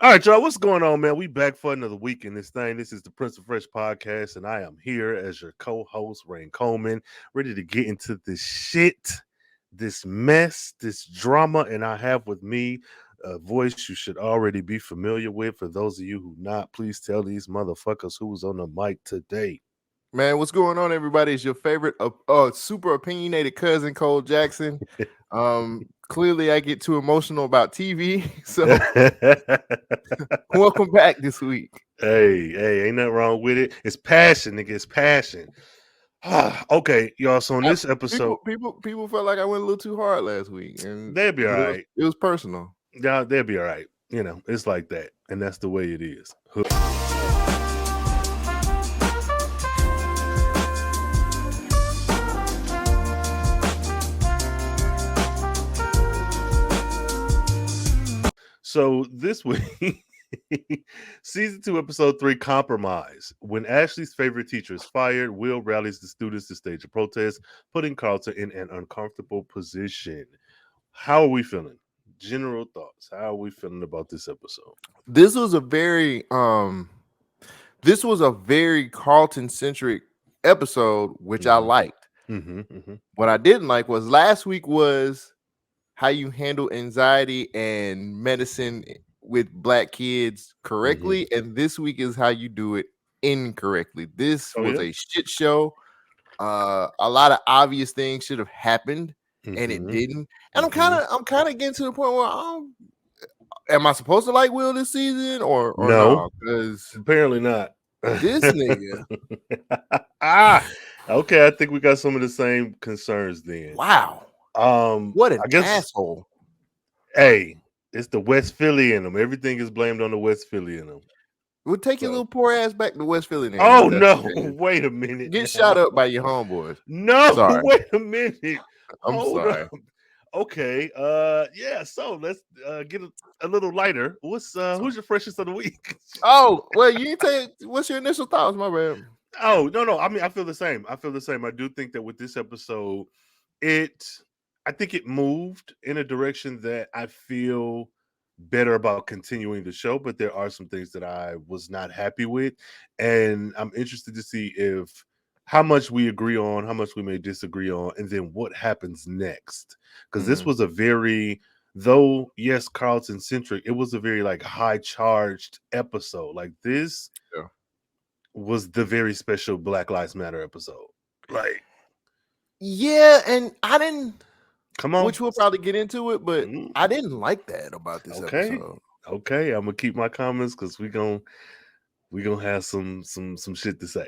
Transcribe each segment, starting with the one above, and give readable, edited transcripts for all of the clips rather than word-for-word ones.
All right, y'all. What's going on, man? We back for another week in this thing. This is the Prince of Fresh podcast, and I am here as your co-host, Rhayne Coleman, ready to get into this shit, this mess, this drama, and I have with me a voice you should already be familiar with. For those of you who not, please tell these motherfuckers who was on the mic today. Man, what's going on, everybody? It's your favorite super opinionated cousin, Cole Jackson. Clearly I get too emotional about TV, so welcome back this week. Hey, ain't nothing wrong with it. It's passion, nigga. It's passion. Okay, y'all. So in this episode, people felt like I went a little too hard last week, and they'll be all right. It was personal. Yeah, they'll be all right. You know, it's like that, and that's the way it is. So this week, season 2, episode 3, Compromise. When Ashley's favorite teacher is fired, Will rallies the students to stage a protest, putting Carlton in an uncomfortable position. How are we feeling? General thoughts. How are we feeling about this episode? This was a very Carlton-centric episode, which I liked. What I didn't like was last week was how you handle anxiety and medicine with Black kids correctly, and this week is how you do it incorrectly. This was a shit show. A lot of obvious things should have happened, and it didn't. And I'm kind of getting to the point where am I supposed to like Will this season or no? Because apparently not. This nigga. Okay, I think we got some of the same concerns then. Wow. What an asshole. Hey, it's the West Philly in them. Everything is blamed on the West Philly in them. We'll take your little poor ass back to West Philly now. Oh, no. Wait a minute. Get shot up by your homeboys. No, sorry. Wait a minute. Hold sorry. Up. Okay. Yeah, so let's get a little lighter. Who's your freshest of the week? Oh, well, you didn't tell what's your initial thoughts, my bad. Oh, no. I mean, I feel the same. I do think that with this episode, I think it moved in a direction that I feel better about continuing the show, but there are some things that I was not happy with, and I'm interested to see how much we agree on, how much we may disagree on, and then what happens next. Because this was a very, though yes, Carlton centric, it was a very like high charged episode. Like this was the very special Black Lives Matter episode. Like, yeah, and I didn't. Come on. Which we'll probably get into it, but I didn't like that about this episode. Okay, I'm gonna keep my comments because we gonna have some shit to say.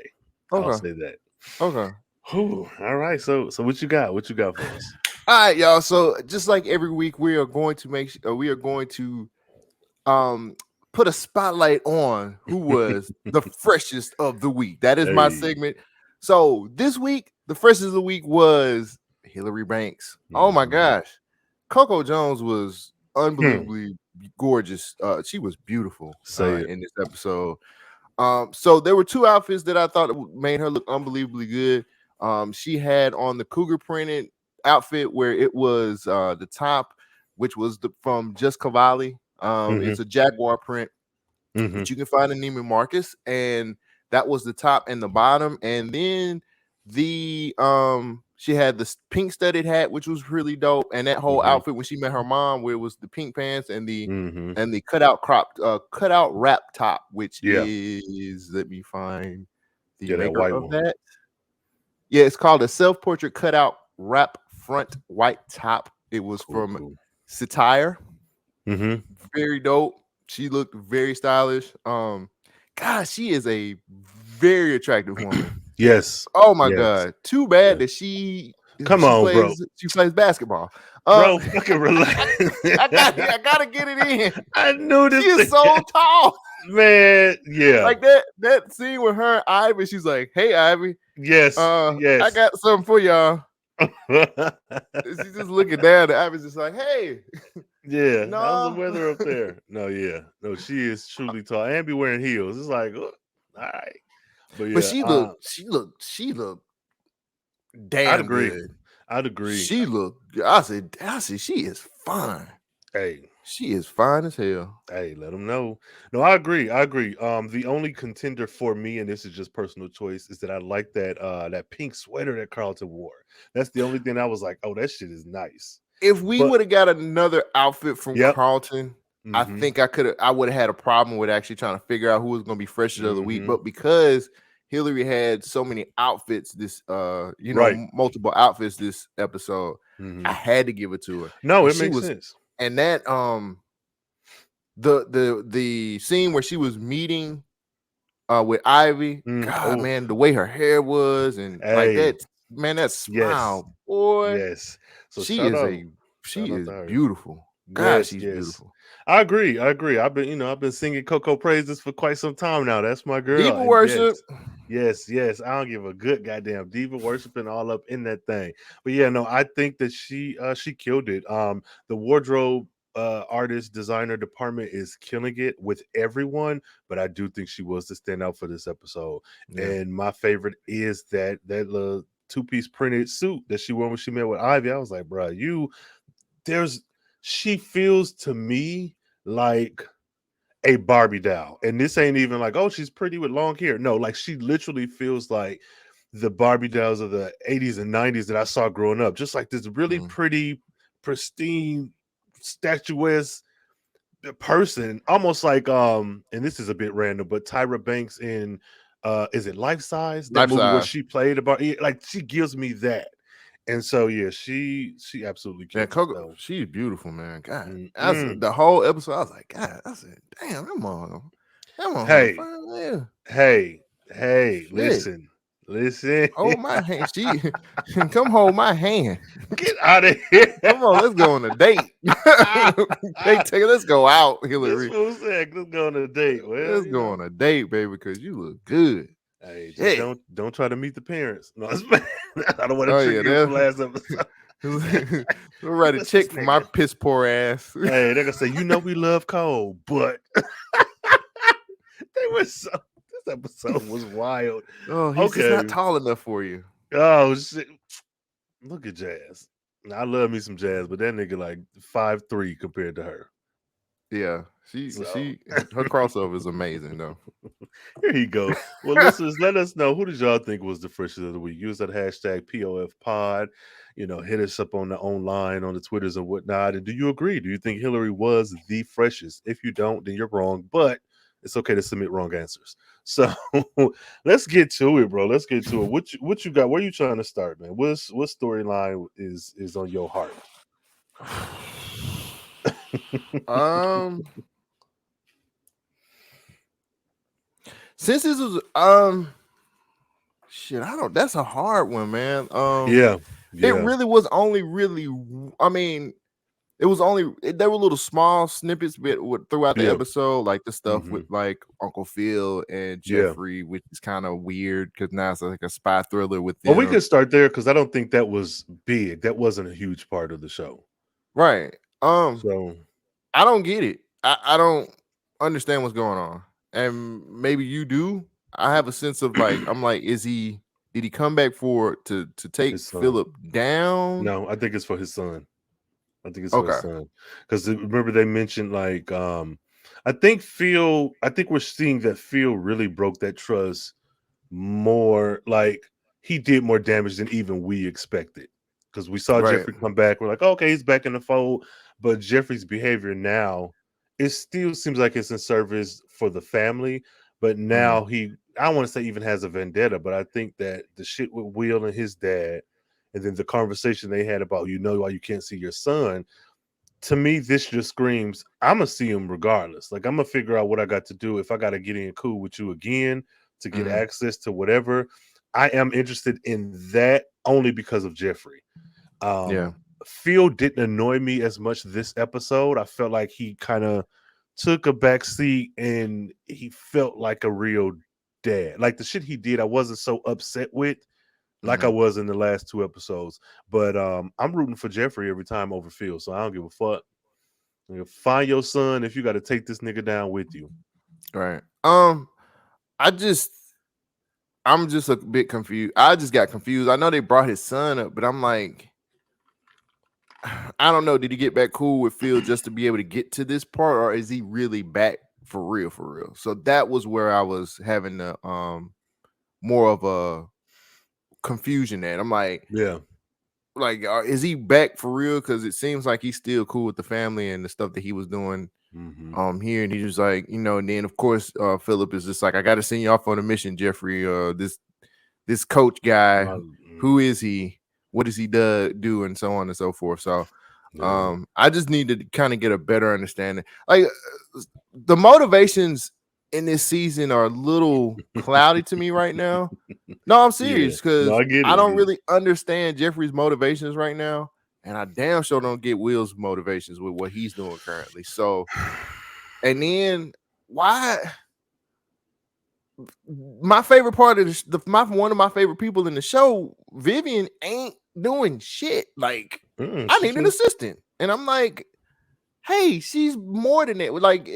Okay. I'll say that. Okay. Whew. All right. So what you got? What you got for us? All right, y'all. So just like every week, we are going to put a spotlight on who was the freshest of the week. That is my segment. So this week, the freshest of the week was Hillary Banks. Oh my gosh. Coco Jones was unbelievably gorgeous. She was beautiful in this episode. So there were two outfits that I thought made her look unbelievably good. She had on the cougar printed outfit where it was the top, which was from Just Cavalli. It's a Jaguar print, which you can find in Neiman Marcus, and that was the top and the bottom. And then she had the pink studded hat, which was really dope, and that whole outfit when she met her mom, where it was the pink pants and the cutout wrap top, which is, let me find the maker of that. Yeah, it's called a self-portrait cutout wrap front white top. It was from Satire. Very dope. She looked very stylish. God, she is a very attractive woman. Yes. Oh my God. Too bad that she plays basketball. Bro, fucking relax. I gotta get it in. I knew this. She is so tall. Man, yeah. Like that scene with her and Ivy, she's like, "Hey Ivy. Yes. Yes. I got something for y'all." She's just looking down, and Ivy's just like, "Hey." Yeah, no. How's the weather up there? No, she is truly tall and be wearing heels. It's like, all right. But she looked damn I'd agree. good. I'd agree. She looked. I said, she is fine. Hey, She is fine as hell. Hey, let them know. No, I agree. I agree. The only contender for me, and this is just personal choice, is that I like that pink sweater that Carlton wore. That's the only thing I was like, oh, that shit is nice. If we But would have got another outfit from yep. Carlton, I Mm-hmm. think I would have had a problem with actually trying to figure out who was going to be freshest of the week. Mm-hmm. But because Hillary had so many outfits Right. multiple outfits this episode, Mm-hmm. I had to give it to her. No, And it she makes was, sense. and that the scene where she was meeting with Ivy, God, Oh, man, the way her hair was and like hey, that, man, that yes, smile, boy, yes. So she is shout out to her. beautiful. God, Yes, she's yes. beautiful. I agree. I agree. I've been singing Coco praises for quite some time now. That's my girl. Diva And worship. yes. I don't give a good goddamn diva worshiping all up in that thing. But yeah, no, I think that she killed it. The wardrobe artist designer department is killing it with everyone, but I do think she was the standout for this episode. Yeah. And my favorite is that little two-piece printed suit that she wore when she met with Ivy. I was like, bro, she feels to me like a Barbie doll. And this ain't even like, oh, she's pretty with long hair. No, like she literally feels like the Barbie dolls of the 80s and 90s that I saw growing up. Just like this really pretty, pristine, statuesque person, almost like and this is a bit random, but Tyra Banks in is it Life Size? That Life movie where size. she played about, like she gives me that. And so yeah, she absolutely Yeah, killed it. Coco, So she's beautiful, man. God, that's mm-mm. the whole episode. I was like, God, I said, damn, that motherfucker Hey, fine. Yeah, hey, shit. listen. Hold my hand. She come hold my hand. Get out of here. Come on, let's go on a date. Let's go out, This Hillary. fool said, let's go on a date. Well, Let's go on a date, baby, because you look good. hey, just Shit. don't try to meet the parents. No, I don't want to Oh trigger yeah, you from that's last episode. we'll write a What's this check for my nigga? piss poor ass. Hey, they're gonna say, we love Cole, but they were so. This episode was wild. Oh, he's just Okay. not tall enough for you. Oh shit! Look at Jazz. Now, I love me some Jazz, but that nigga like 5'3" compared to her. Yeah, So her crossover is amazing though. here you go. Well, listeners, let us know, who did y'all think was the freshest of the week. Use that hashtag POF Pod. Hit us up on the online, on the Twitters and whatnot. And do you agree? Do you think Hillary was the freshest? If you don't, then you're wrong. But it's okay to submit wrong answers. So let's get to it, bro. Let's get to it. What you got? Where you trying to start, man? What storyline is on your heart? Since this was shit, I don't. That's a hard one, man. Yeah. It really was only really. I mean, it was only there were little small snippets throughout the episode, like the stuff with like Uncle Phil and Jeffrey, which is kind of weird because now it's like a spy thriller with them. Well, we can start there because I don't think that was big. That wasn't a huge part of the show, right? So I don't get it. I don't understand what's going on, and maybe you do. I have a sense of like I'm like, did he come back to take Philip down? No, I think it's for his son. I think it's for his son. Because remember they mentioned like I think we're seeing that Phil really broke that trust more, like he did more damage than even we expected. Because we saw Jeffrey come back. We're like, oh, okay, he's back in the fold. But Jeffrey's behavior now, it still seems like it's in service for the family. But now I don't want to say even has a vendetta, but I think that the shit with Will and his dad, and then the conversation they had about, why you can't see your son, to me, this just screams, I'm going to see him regardless. Like, I'm going to figure out what I got to do. If I got to get in cool with you again to get access to whatever, I am interested in that only because of Jeffrey. Phil didn't annoy me as much this episode. I felt like he kind of took a back seat and he felt like a real dad. Like the shit he did, I wasn't so upset with like I was in the last two episodes. But I'm rooting for Jeffrey every time over Phil, so I don't give a fuck. Find your son if you got to take this nigga down with you. Right. I'm just a bit confused. I just got confused. I know they brought his son up, but I'm like, I don't know. Did he get back cool with Phil just to be able to get to this part, or is he really back for real? For real. So that was where I was having the more of a confusion at. I'm Yeah. like, is he back for real? Because it seems like he's still cool with the family and the stuff that he was doing here. And he was like, you know, and then of course Philip is just like, I got to send you off on a mission, Jeffrey. This coach guy, who is he? What does he do? And so on and so forth. So I just need to kind of get a better understanding. Like the motivations in this season are a little cloudy to me right now. No, I'm serious, because No, I get it. I don't really understand Jeffrey's motivations right now, and I damn sure don't get Will's motivations with what he's doing currently. So, and then why? My favorite part of one of my favorite people in the show, Vivian, ain't doing shit. Like, I need an assistant, and I'm like, hey, she's more than that. Like,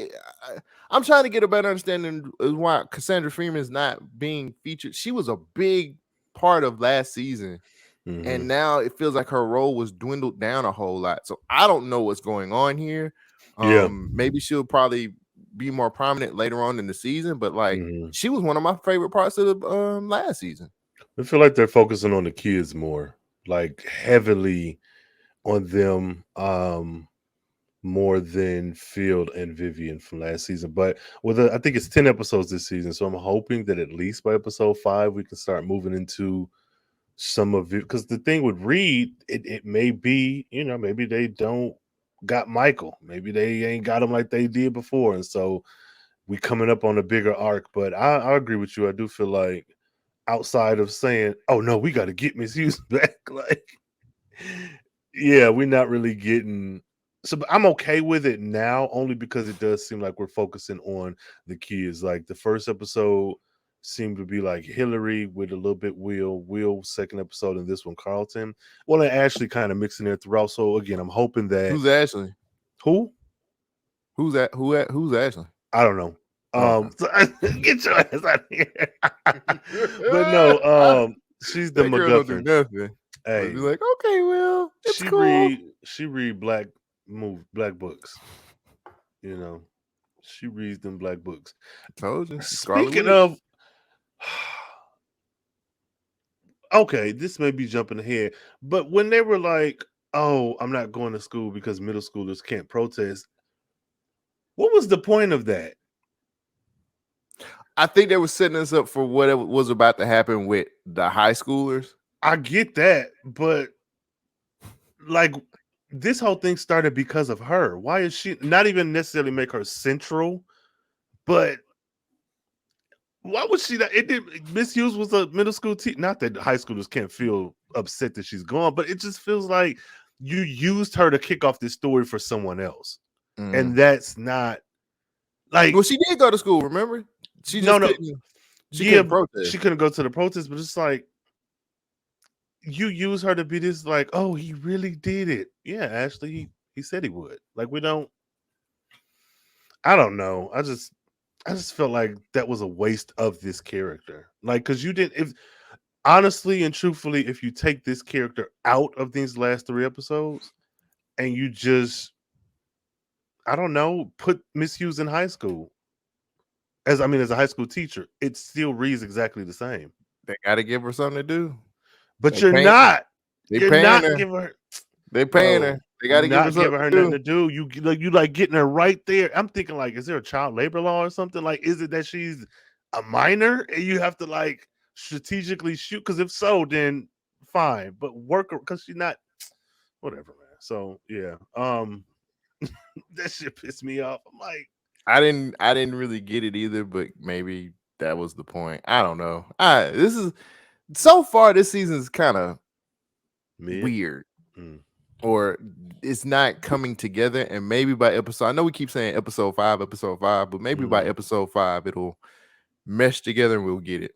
I'm trying to get a better understanding of why Cassandra Freeman is not being featured. She was a big part of last season, and now it feels like her role was dwindled down a whole lot. So I don't know what's going on here. Maybe she'll probably be more prominent later on in the season, but like she was one of my favorite parts of the last season. I feel like they're focusing on the kids more, like heavily on them, more than Field and Vivian from last season. But I think it's 10 episodes this season, so I'm hoping that at least by episode 5 we can start moving into some of it. Because the thing with Reed, it may be, you know, maybe they don't got Michael, maybe they ain't got him like they did before, and so we coming up on a bigger arc. But I agree with you. I do feel like outside of saying, oh no, we got to get Miss Hughes back, like, yeah, we're not really getting. So I'm okay with it now, only because it does seem like we're focusing on the kids. Like the first episode seemed to be like Hillary with a little bit Will second episode, and this one Carlton. Well, and Ashley kind of mixing there throughout. So again, I'm hoping that Who's Ashley? Who's Ashley? I don't know. Get your ass out of here. But no, she's the MacGuffin. Hey, be like, okay, Will, it's cool. She read black books. You know, she reads them black books. I told you. Speaking of, okay, this may be jumping ahead, but when they were like, "Oh, I'm not going to school because middle schoolers can't protest," what was the point of that? I think they were setting us up for what was about to happen with the high schoolers. I get that, but like this whole thing started because of her. Why is she not even necessarily make her central, but why would she not? It did. Miss Hughes was a middle school teacher. Not that high schoolers can't feel upset that she's gone, but it just feels like you used her to kick off this story for someone else, and that's not like. Well, she did go to school. Remember, she just couldn't. She couldn't go to the protest, but it's like you use her to be this like, oh, he really did it. Yeah, Ashley, he said he would. Like we don't. I don't know. I just felt like that was a waste of this character. Like, because you didn't. If honestly and truthfully, if you take this character out of these last 3 episodes and you just, I don't know, put Miss Hughes in high school as a high school teacher, it still reads exactly the same. They got to give her something to do, but you're not. You're not giving her. They paying her. They got to give her nothing to do. You like getting her right there. I'm thinking like, is there a child labor law or something? Like, is it that she's a minor and you have to like strategically shoot? Because if so, then fine. But work her because she's not. Whatever, man. So yeah, that shit pissed me off. I'm like, I didn't really get it either, but maybe that was the point. I don't know. This is so far this season is kind of weird. Or it's not coming together, and maybe by episode, I know we keep saying episode 5, but maybe by episode 5 it'll mesh together and we'll get it.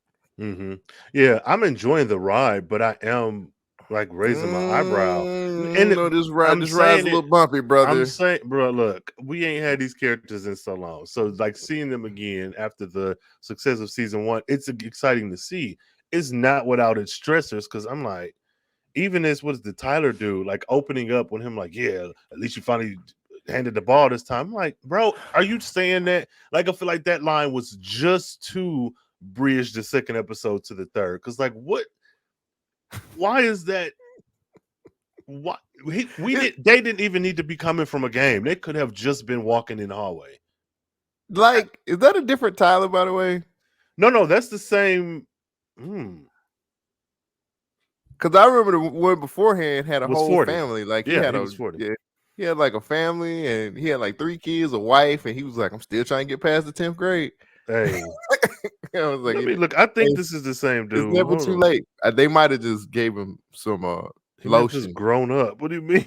Yeah, I'm enjoying the ride, but I am like raising my eyebrow. And this ride's a little bumpy, brother. I'm saying, bro, look, we ain't had these characters in so long, so like seeing them again after the success of season 1, it's exciting to see. It's not without its stressors, because I'm like, even as what does the Tyler do, like opening up when him like, yeah, at least you finally handed the ball this time. I'm like, bro, are you saying that? Like, I feel like that line was just to bridge the second episode to the third. Because like, what? Why is that? Why they didn't even need to be coming from a game. They could have just been walking in the hallway. Like, is that a different Tyler, by the way? No, that's the same. Because I remember the one beforehand had a Was whole 40. family. Like Yeah, he was 40. Yeah, he had like a family, and he had like 3 kids, a wife, and he was like, "I'm still trying to get past the 10th grade." Hey, I was like, let me look. I think this is the same dude. It's never Hold too on. late. They might have just gave him some He might have lotion. just grown up. What do you mean?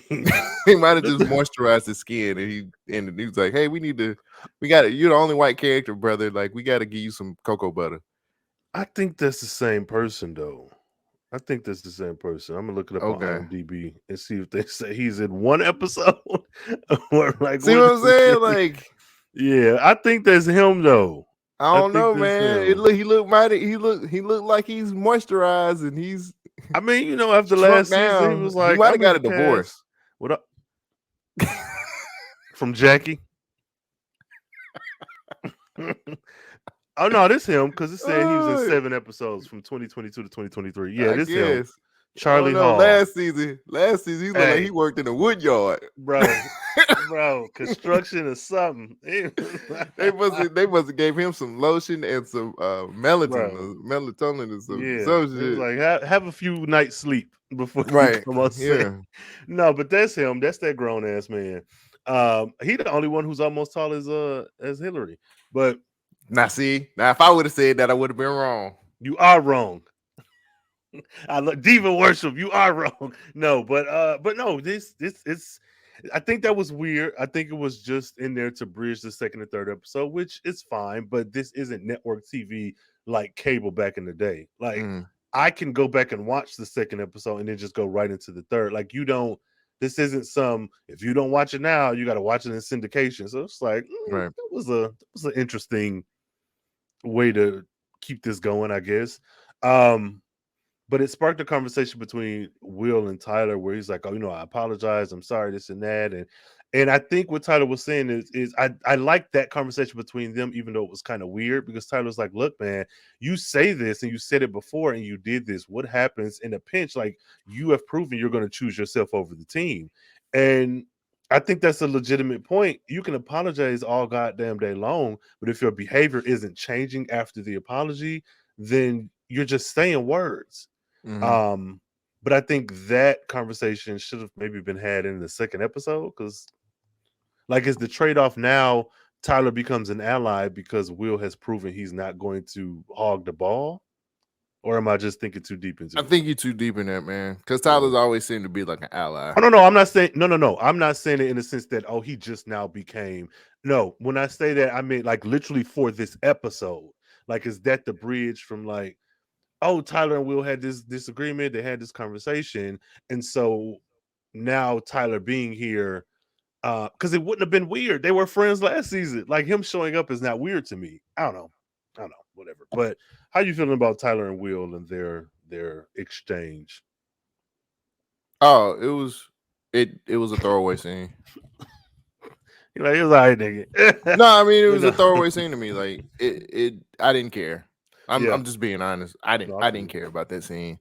He might have just moisturized his skin, and he was like, "Hey, we got it. You're the only white character, brother. Like, we got to give you some cocoa butter." I think that's the same person, though. I think that's the same person. I'm gonna look it up on IMDb and see if they say he's in one episode or like. See what I'm saying? Like, yeah, I think that's him though. I don't know, man. He looked like he's moisturized, and he's. I mean, you know, after last season, he was like, he might have got a divorce. What up? From Jackie. Oh no, this him because it said he was in 7 episodes from 2022 to 2023. Yeah, this him. Charlie Hall. Last season, he looked like he worked in a wood yard, bro. Construction or something. they must have gave him some lotion and some melatonin and some shit. Like have a few nights sleep before you come on set. Yeah. No, but that's him. That's that grown ass man. He the only one who's almost tall as Hillary. But now if I would have said that, I would have been wrong. You are wrong. I look diva worship. You are wrong. No, but no, this is. I think that was weird. I think it was just in there to bridge the second and third episode, which is fine. But this isn't network TV like cable back in the day. Like I can go back and watch the second episode and then just go right into the third. Like you don't. This isn't some. If you don't watch it now, you got to watch it in syndication. So it's like that was an interesting way to keep this going, I guess. But it sparked a conversation between Will and Tyler where he's like, "Oh, you know, I apologize. I'm sorry, this and that." And I think what Tyler was saying is I like that conversation between them, even though it was kind of weird, because Tyler's like, "Look, man, you say this and you said it before and you did this. What happens in a pinch? Like you have proven you're going to choose yourself over the team." And I think that's a legitimate point. You can apologize all goddamn day long, but if your behavior isn't changing after the apology, then you're just saying words. But I think that conversation should have maybe been had in the second episode because, like, is the trade-off now Tyler becomes an ally because Will has proven he's not going to hog the ball? Or am I just thinking too deep into it? I think you're too deep in that, man. Because Tyler's always seemed to be like an ally. Oh, no, I'm not saying no. I'm not saying it in the sense that he just now became. No, when I say that, I mean like literally for this episode. Like, is that the bridge from like, oh, Tyler and Will had this disagreement, they had this conversation, and so now Tyler being here, because it wouldn't have been weird. They were friends last season. Like him showing up is not weird to me. I don't know, whatever. But how you feeling about Tyler and Will and their exchange? Oh, it was a throwaway scene. You're like, it was all right, nigga. No, I mean it was a throwaway scene to me. Like it I didn't care. I'm just being honest. I didn't care about that scene.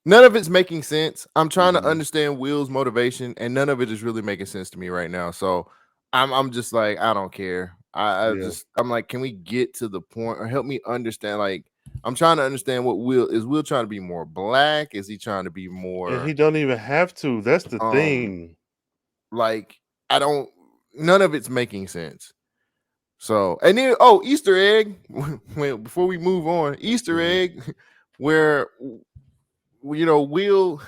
None of it's making sense. I'm trying to understand Will's motivation, and none of it is really making sense to me right now. So I'm just like, I don't care. I'm like, can we get to the point or help me understand? Like, I'm trying to understand what Will trying to be more black? Is he trying to be more? And he don't even have to. That's the thing. Like, none of it's making sense. So, and then Easter egg. Before we move on, Easter egg, where Will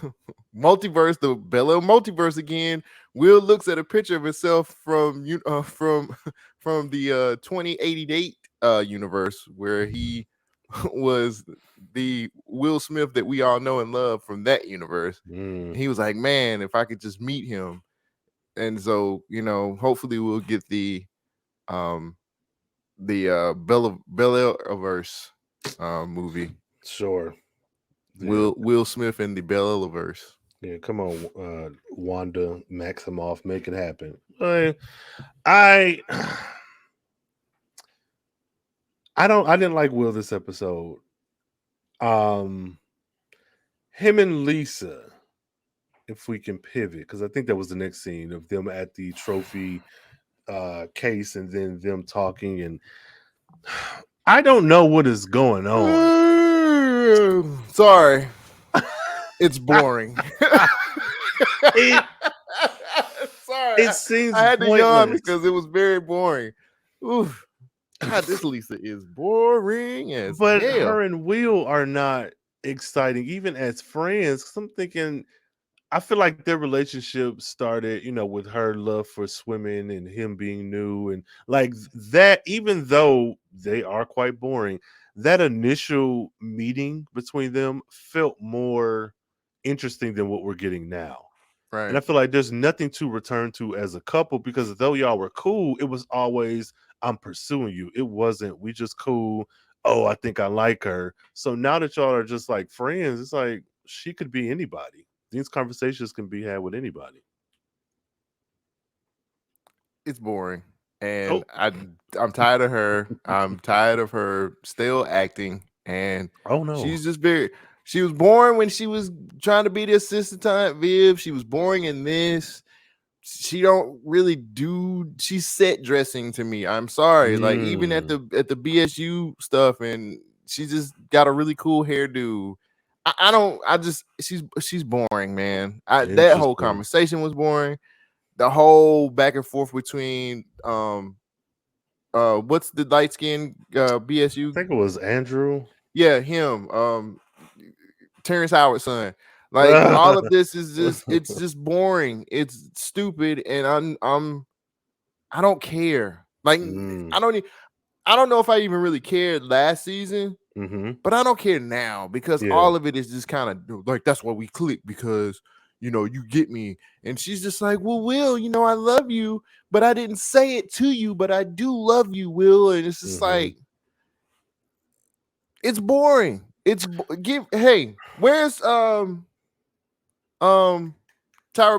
multiverse, the Bel-Air multiverse again. Will looks at a picture of himself from the 2088 universe where he was the Will Smith that we all know and love from that universe. He was like, man, if I could just meet him. And so, hopefully we'll get the Bel-Air-verse movie. Sure. Yeah. Will Smith in the Bel-Airverse. Yeah, come on, Wanda Maximoff, make it happen. I I didn't like Will this episode. Um Him and Lisa, if we can pivot, because I think that was the next scene of them at the trophy case and then them talking, and I don't know what is going on. Sorry, it's boring. it Sorry, it seems I had to yawn pointless. because it was very boring. Oof. God, this Lisa is boring as But hell. her and Will are not exciting, even as friends. 'Cause I'm thinking, I feel like their relationship started, with her love for swimming and him being new, and like that. Even though they are quite boring, that initial meeting between them felt more interesting than what we're getting now. And Right. I feel like there's nothing to return to as a couple, because though y'all were cool, it was always, I'm pursuing you. It wasn't, we just cool. Oh, I think I like her. So now that y'all are just like friends, it's like she could be anybody. These conversations can be had with anybody. It's boring. And Oh, I'm tired of her. I'm tired of her still acting. And oh no. she's just she was boring when she was trying to be the assistant to Aunt Viv. She was boring in this. She don't really do, she's set dressing to me. I'm sorry. Like even at the BSU stuff, and she just got a really cool hairdo. I don't, I just, she's boring, man. That whole Interesting. conversation was boring. The whole back and forth between what's the light skinned BSU? I think it was Andrew. Yeah, him. Terrence Howard's son. Like all of this is just, it's just boring. It's stupid, and I don't care. Like I don't know if I even really cared last season, but I don't care now because Yeah. all of it is just kind of like, that's why we click, because you get me. And she's just like, well, Will, I love you, but I didn't say it to you, but I do love you, Will. And it's just like, it's boring. Hey, where's Tyra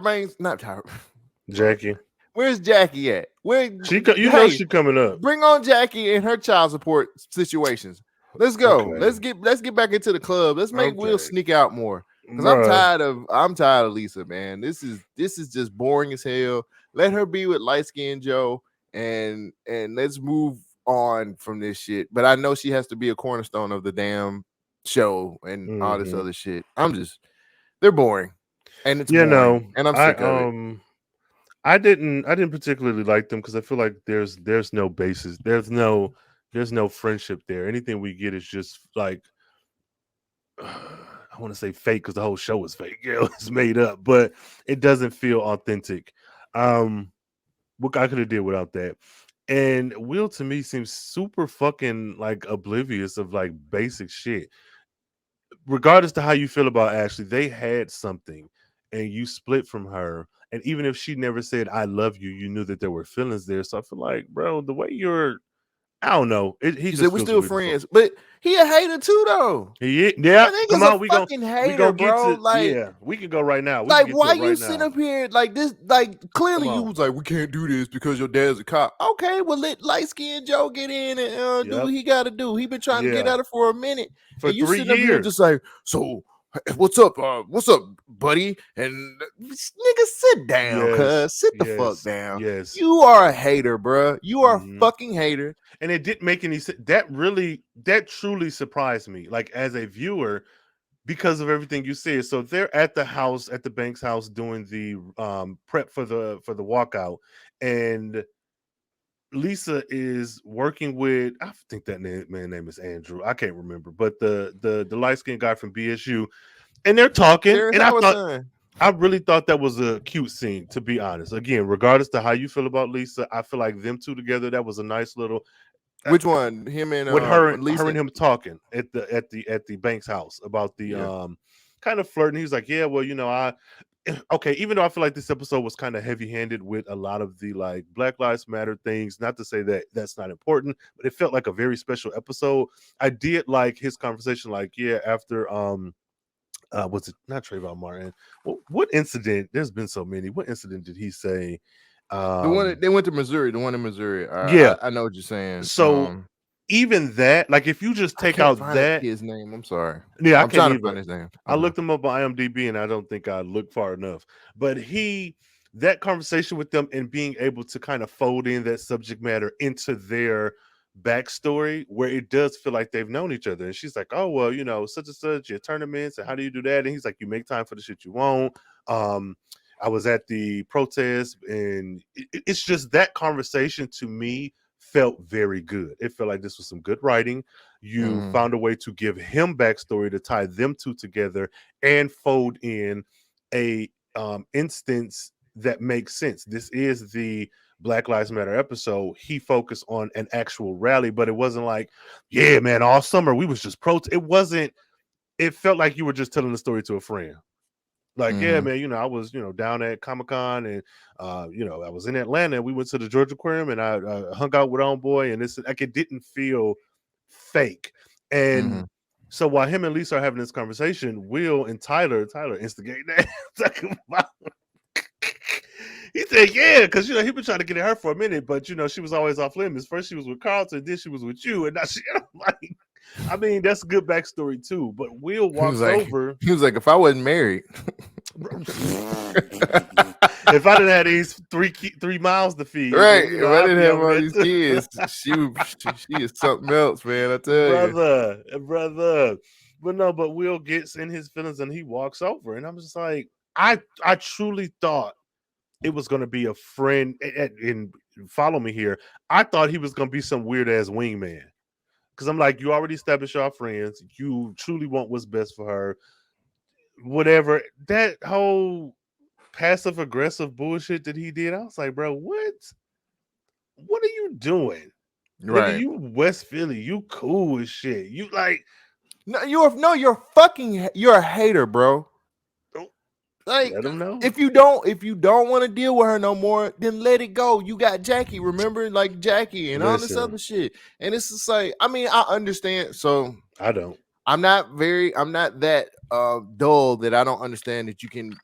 Banks? Not Tyra. Jackie. Where's Jackie at? She coming up. Bring on Jackie and her child support situations. Let's go. Okay. Let's get back into the club. Let's make Will Okay. sneak out more. Because I'm tired of Lisa, man. This is just boring as hell. Let her be with light skinned Joe, and let's move on from this shit. But I know she has to be a cornerstone of the damn show and all this other shit. They're boring. And it's boring. And I'm sick of it. I didn't particularly like them because I feel like there's no basis. There's no friendship there. Anything we get is just like, I want to say fake, because the whole show is fake. It's made up, but it doesn't feel authentic. What I could have did without that. And Will to me seems super fucking like oblivious of like basic shit. Regardless to how you feel about Ashley, they had something and you split from her. And even if she never said I love you, you knew that there were feelings there. So I feel like, bro, the way I don't know. He You just said we're feels still weird as fuck. friends, but he a hater too, though. Yeah, That come nigga's a on, we fucking hater, get bro. to, Like, yeah, we can go right now. We can like, get to why it right you sit now. up here like this? Like, clearly Come you on. was like, we can't do this because your dad's a cop. Okay, well, let light skinned Joe get in and do Yep. what he got to do. He been trying to get Yeah. at her for a minute, For and you 3 sitting up here years. just like, so what's up? What's up, buddy? And nigga, sit down, cuz sit the fuck down. Yes. You are a hater, bro. You are a fucking hater. And it didn't make any sense. That truly surprised me, like as a viewer, because of everything you said. So they're at the house, at the Banks house, doing the prep for the walkout, and Lisa is working with, I think that man name is Andrew. I can't remember, but the light skinned guy from BSU, and they're talking, Terrence and Howard. I really thought that was a cute scene, to be honest. Again, regardless to how you feel about Lisa, I feel like them two together, that was a nice little. Which one? Him and With her Lisa? and him talking at the Banks house about the kind of flirting. He was like, yeah, well, okay, even though I feel like this episode was kind of heavy-handed with a lot of the like Black Lives Matter things, not to say that that's not important, but it felt like a very special episode. I did like his conversation, like, yeah, after was it not Trayvon Martin? What incident? There's been so many. What incident did he say? The one that, they went to Missouri. The one in Missouri. Yeah. I know what you're saying. So even that, like, if you just I take can't out find that, his name. I'm sorry. yeah, I I'm can't trying to either. find his name. I looked him up on IMDb, and I don't think I looked far enough. But that conversation with them and being able to kind of fold in that subject matter into their backstory, where it does feel like they've known each other. And she's like, "Oh well, you know, such and such, your tournaments, and how do you do that?" And he's like, "You make time for the shit you want." I was at the protest, and it's just that conversation to me felt very good. It felt like this was some good writing. You found a way to give him backstory to tie them two together and fold in a instance that makes sense. This is the Black Lives Matter episode. He focused on an actual rally, but it wasn't like, yeah, man, all summer we was just protest. It wasn't. It felt like you were just telling the story to a friend. Like, yeah, man, you know, I was, you know, down at Comic-Con, and you know, I was in Atlanta, and we went to the Georgia Aquarium, and I hung out with Homeboy, and it's like, it didn't feel fake. And so while him and Lisa are having this conversation, Will and Tyler instigate that. He said, yeah, because, you know, he been trying to get at her for a minute, but, you know, she was always off limits. First she was with Carlton, then she was with you, and now she, I'm like, I mean, that's a good backstory too. But Will walks over. He was like, if I wasn't married, if I didn't have these 3 miles to feed, right? You know, if I didn't have all these kids, she is something else, man. I tell you, brother. But no, but Will gets in his feelings and he walks over, and I'm just like, I truly thought it was going to be a friend. And follow me here. I thought he was going to be some weird ass wingman. Because I'm like, you already established your friends. You truly want what's best for her. Whatever. That whole passive aggressive bullshit that he did, I was like, bro, what? What are you doing? Right. Nigga, you West Philly. You cool as shit. You like, you're a hater, bro. Like, let him know. If you don't want to deal with her no more, then let it go. You got Jackie, remember, like Jackie and all this other shit. And it's just like, I mean, I understand. So I don't. I'm not that dull that I don't understand that you can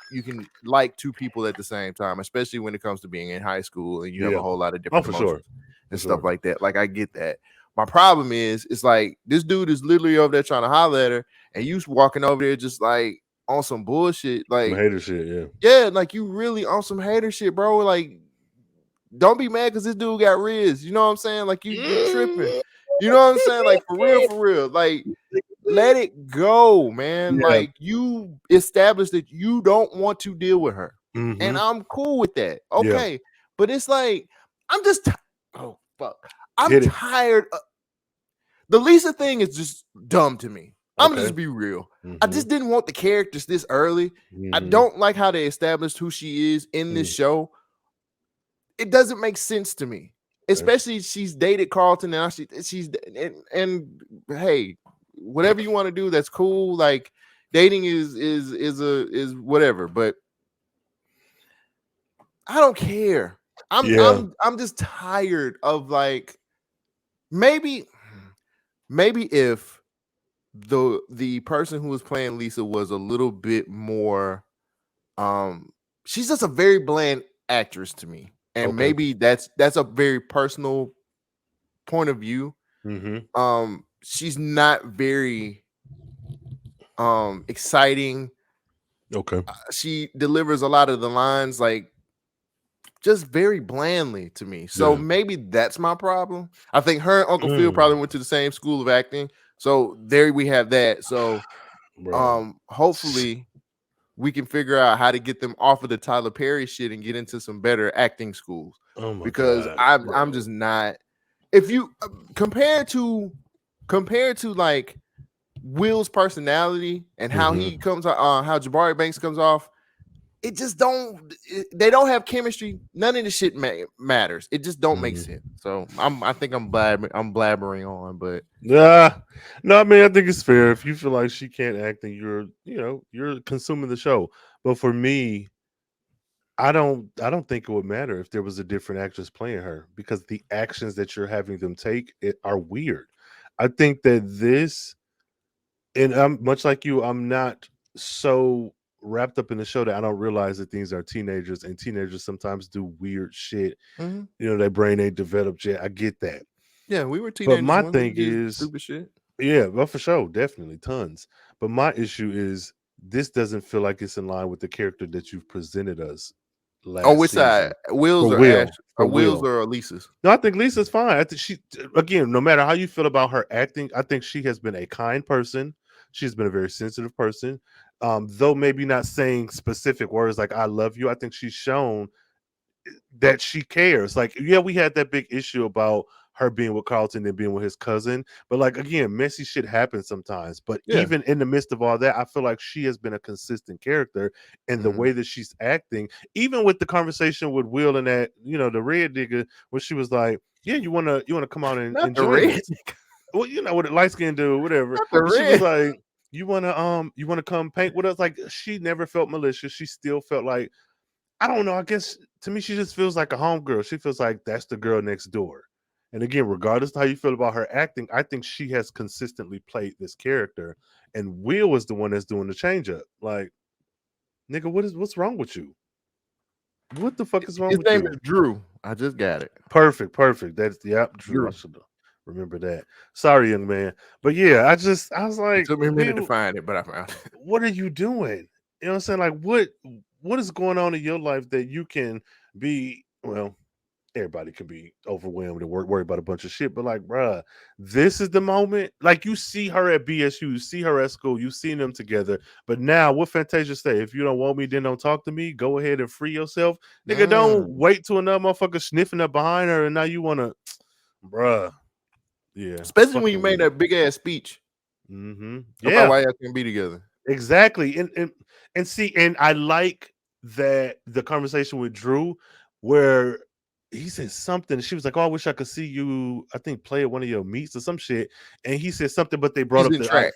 like two people at the same time, especially when it comes to being in high school and you have a whole lot of different emotions and stuff like that. Like, I get that. My problem is, it's like, this dude is literally over there trying to holler at her, and you walking over there just like on some bullshit, like some hater shit, yeah, like you really on some hater shit, bro. Like, don't be mad because this dude got Riz. You know what I'm saying? Like, you tripping. You know what I'm saying? Like, for real. Like, let it go, man. Like, you established that you don't want to deal with her, and I'm cool with that. Okay, but it's like, I'm just oh fuck, I'm tired. The Lisa thing is just dumb to me. I'm just be real. I just didn't want the characters this early. I don't like how they established who she is in this show. It doesn't make sense to me, especially she's dated Carlton now. She's and hey, whatever you want to do, that's cool. Like, dating is whatever, but I don't care. I'm just tired of, like, maybe if the person who was playing Lisa was a little bit more, she's just a very bland actress to me, and maybe that's a very personal point of view. She's not very exciting. She delivers a lot of the lines like just very blandly to me. So maybe that's my problem. I think her and Uncle Phil probably went to the same school of acting. So there we have that. So hopefully we can figure out how to get them off of the Tyler Perry shit and get into some better acting schools. Because I'm just not. If you compare to like Will's personality and how he comes how Jabari Banks comes off, it just they don't have chemistry. None of the shit matters. It just don't make sense. So I think I'm blabbering on, but no, I mean, I think it's fair if you feel like she can't act and you're consuming the show. But for me, I don't think it would matter if there was a different actress playing her because the actions that you're having them take are weird. I think that this, and I'm much like you, I'm not so wrapped up in the show that I don't realize that these are teenagers, and teenagers sometimes do weird shit. Mm-hmm. You know, their brain ain't developed yet. I get that. Yeah, we were But teenagers my when we thing did is, stupid shit. yeah, well, for sure, definitely tons. But my issue is this doesn't feel like it's in line with the character that you've presented us On last which side? season. Will's For or Ash? Will, Or for Will's Will. or Lisa's? No, I think Lisa's fine. I think she, again, no matter how you feel about her acting, I think she has been a kind person. She's been a very sensitive person. Though maybe not saying specific words like "I love you," I think she's shown that she cares. Like, yeah, we had that big issue about her being with Carlton and being with his cousin, but like again, messy shit happens sometimes. But Yeah. even in the midst of all that, I feel like she has been a consistent character in the Mm-hmm. way that she's acting. Even with the conversation with Will and that, the red digger, where she was like, "Yeah, you wanna come out and, Not and the join red. us." Well, what a light skinned dude, whatever. Not the But she was red. like, you wanna come paint with us? Like she never felt malicious. She still felt like, I don't know. I guess to me, she just feels like a homegirl. She feels like that's the girl next door. And again, regardless of how you feel about her acting, I think she has consistently played this character. And Will is the one that's doing the change up. Like, nigga, what's wrong with you? What the fuck is wrong His with name you? is Drew. I just got it. Perfect. That's Drew. I Drew. should remember that. Sorry, young man. But yeah, I was It like, took me a minute to Will, find it, but I found it. what are you doing? You know what I'm saying? Like, what is going on in your life that you can be, well, everybody can be overwhelmed and worry about a bunch of shit. But like, bruh, this is the moment. Like, you see her at BSU, you see her at school, you've seen them together. But now, what Fantasia say? If you don't want me, then don't talk to me. Go ahead and free yourself, nigga. Don't Mm. wait till another motherfucker sniffing up behind her, and now you wanna, bruh. Yeah, Especially when you fucking made weird. that big ass speech about Yeah, why y'all can't be together. exactly. And see, and I like that the conversation with Drew, where he said something. She was like, "Oh, I wish I could see you. I think play at one of your meets or some shit." And he said something, but they brought She's up in track.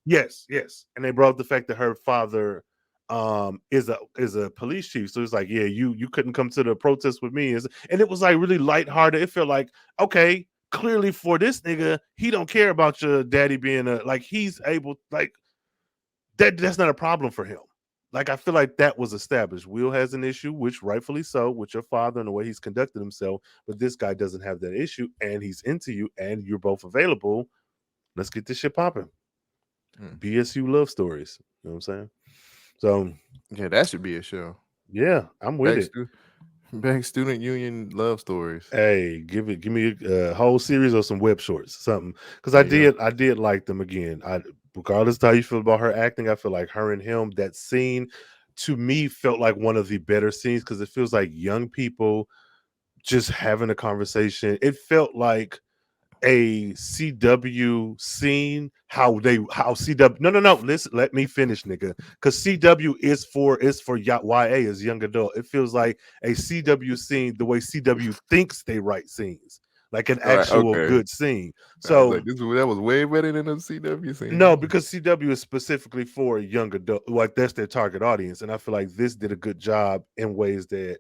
yes, and they brought up the fact that her father is a police chief. So it's like, yeah, you couldn't come to the protest with me, and it was like really lighthearted. It felt like, okay, clearly for this nigga, he don't care about your daddy being a, like, he's able, like, that's not a problem for him. Like, I feel like that was established. Will has an issue, which rightfully so, with your father and the way he's conducted himself, but this guy doesn't have that issue, and he's into you, and you're both available. Let's get this shit popping. BSU love stories. You know what I'm saying? So Yeah, that should be a show. yeah, I'm with it. Back student union love stories. Hey, give me a whole series or some web shorts, something. Because There you I did like them again. Regardless of how you feel about her acting, I feel like her and him, that scene to me felt like one of the better scenes because it feels like young people just having a conversation. It felt like a CW scene, how CW, no, listen, let me finish, nigga, because CW is for YA, is young adult. It feels like a CW scene, the way CW thinks they write scenes, like an All right, actual okay. good scene. I was So like, that was way better than the CW scene. no, because CW is specifically for young adult, like that's their target audience, and I feel like this did a good job in ways that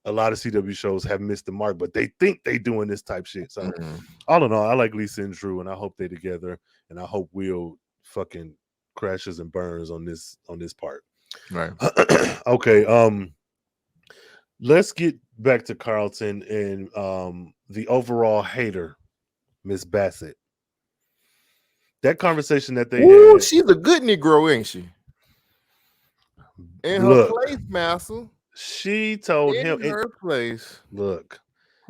a lot of CW shows have missed the mark, but they think they doing this type shit. So all in all, I like Lisa and Drew, and I hope they together, and I hope Will fucking crashes and burns on this part. Right. Okay, let's get back to Carlton and the overall hater, Miss Bassett. That conversation that they Ooh, had. she's a good Negro, ain't she? In her Look, place, Master. she told him. In her place. Look,